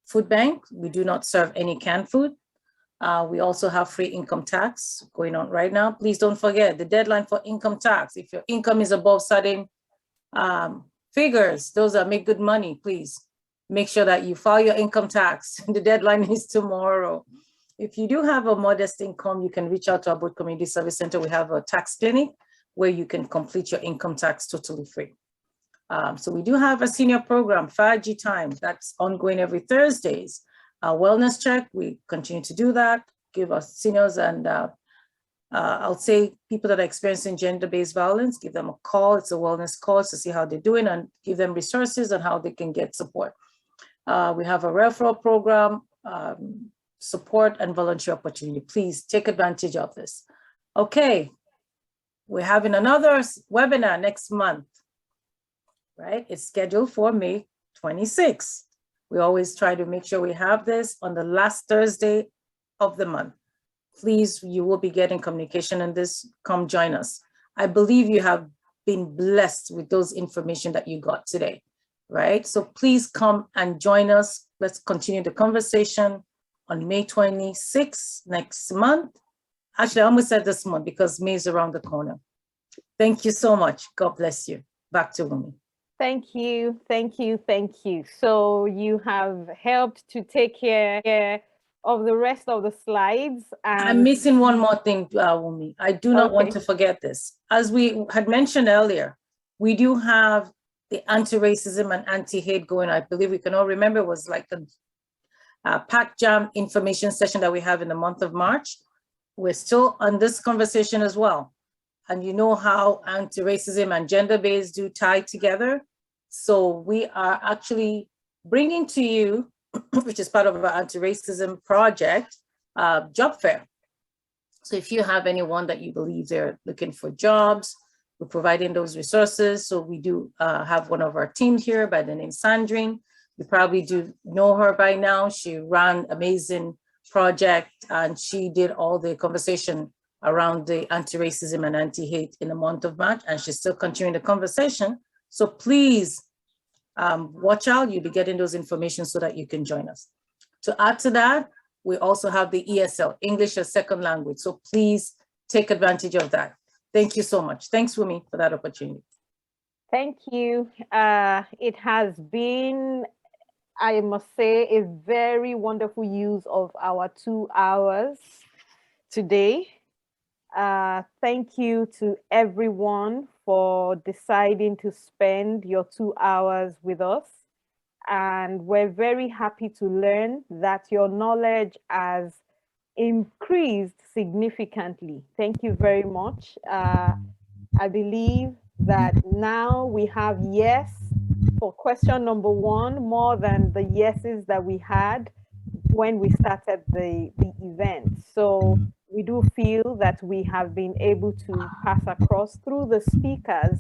food bank. We do not serve any canned food. We also have free income tax going on right now. Please don't forget the deadline for income tax. If your income is above certain figures, those that make good money, please make sure that you file your income tax. The deadline is tomorrow. If you do have a modest income, you can reach out to our Abode Community Service Center. We have a tax clinic where you can complete your income tax totally free. So we do have a senior program, 5G Time, that's ongoing every Thursdays. Our wellness check, we continue to do that, give our seniors and I'll say people that are experiencing gender-based violence, give them a call. It's a wellness call to see how they're doing and give them resources on how they can get support. We have a referral program, support and volunteer opportunity. Please take advantage of this. Okay, we're having another webinar next month, right? It's scheduled for May 26th. We always try to make sure we have this on the last Thursday of the month. Please, you will be getting communication on this. Come join us. I believe you have been blessed with those information that you got today, right? So please come and join us. Let's continue the conversation on May 26th next month. Actually, I almost said this month because May is around the corner. Thank you so much. God bless you. Back to Wumi. Thank you, thank you, thank you. So you have helped to take care of the rest of the slides. And I'm missing one more thing, Wumi. I do not want Okay. to forget this. As we had mentioned earlier, we do have the anti-racism and anti-hate going. I believe we can all remember it was like a pack jam information session that we have in the month of March. We're still on this conversation as well. And you know how anti-racism and gender-based do tie together. So we are actually bringing to you, which is part of our anti-racism project, job fair. So if you have anyone that you believe they're looking for jobs, we're providing those resources. So we do have one of our teams here by the name Sandrine. You probably do know her by now. She ran amazing project and she did all the conversation around the anti-racism and anti-hate in the month of March, and she's still continuing the conversation. So please watch out, you'll be getting those information so that you can join us. To add to that, we also have the ESL, English as Second Language. So please take advantage of that. Thank you so much. Thanks, Wumi, for that opportunity. Thank you. It has been, I must say, a very wonderful use of our 2 hours today. Thank you to everyone for deciding to spend your 2 hours with us. And we're very happy to learn that your knowledge has increased significantly. Thank you very much. I believe that now we have yes for question number 1 more than the yeses that we had when we started the event. So we do feel that we have been able to pass across through the speakers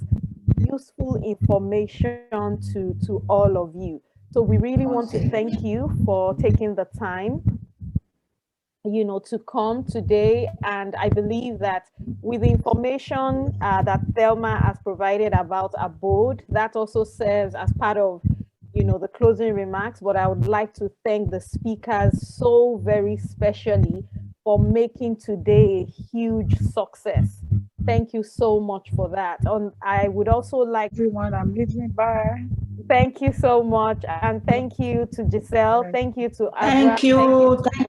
useful information to all of you. So we really want to thank you for taking the time, you know, to come today. And I believe that with the information that Thelma has provided about Abode, that also serves as part of, you know, the closing remarks. But I would like to thank the speakers so very specially for making today a huge success. Thank you so much for that. I would also like Everyone, I'm leaving. Bye. thank you so much, and thank you to Giselle. Thank you to Abra. Thank you. Thank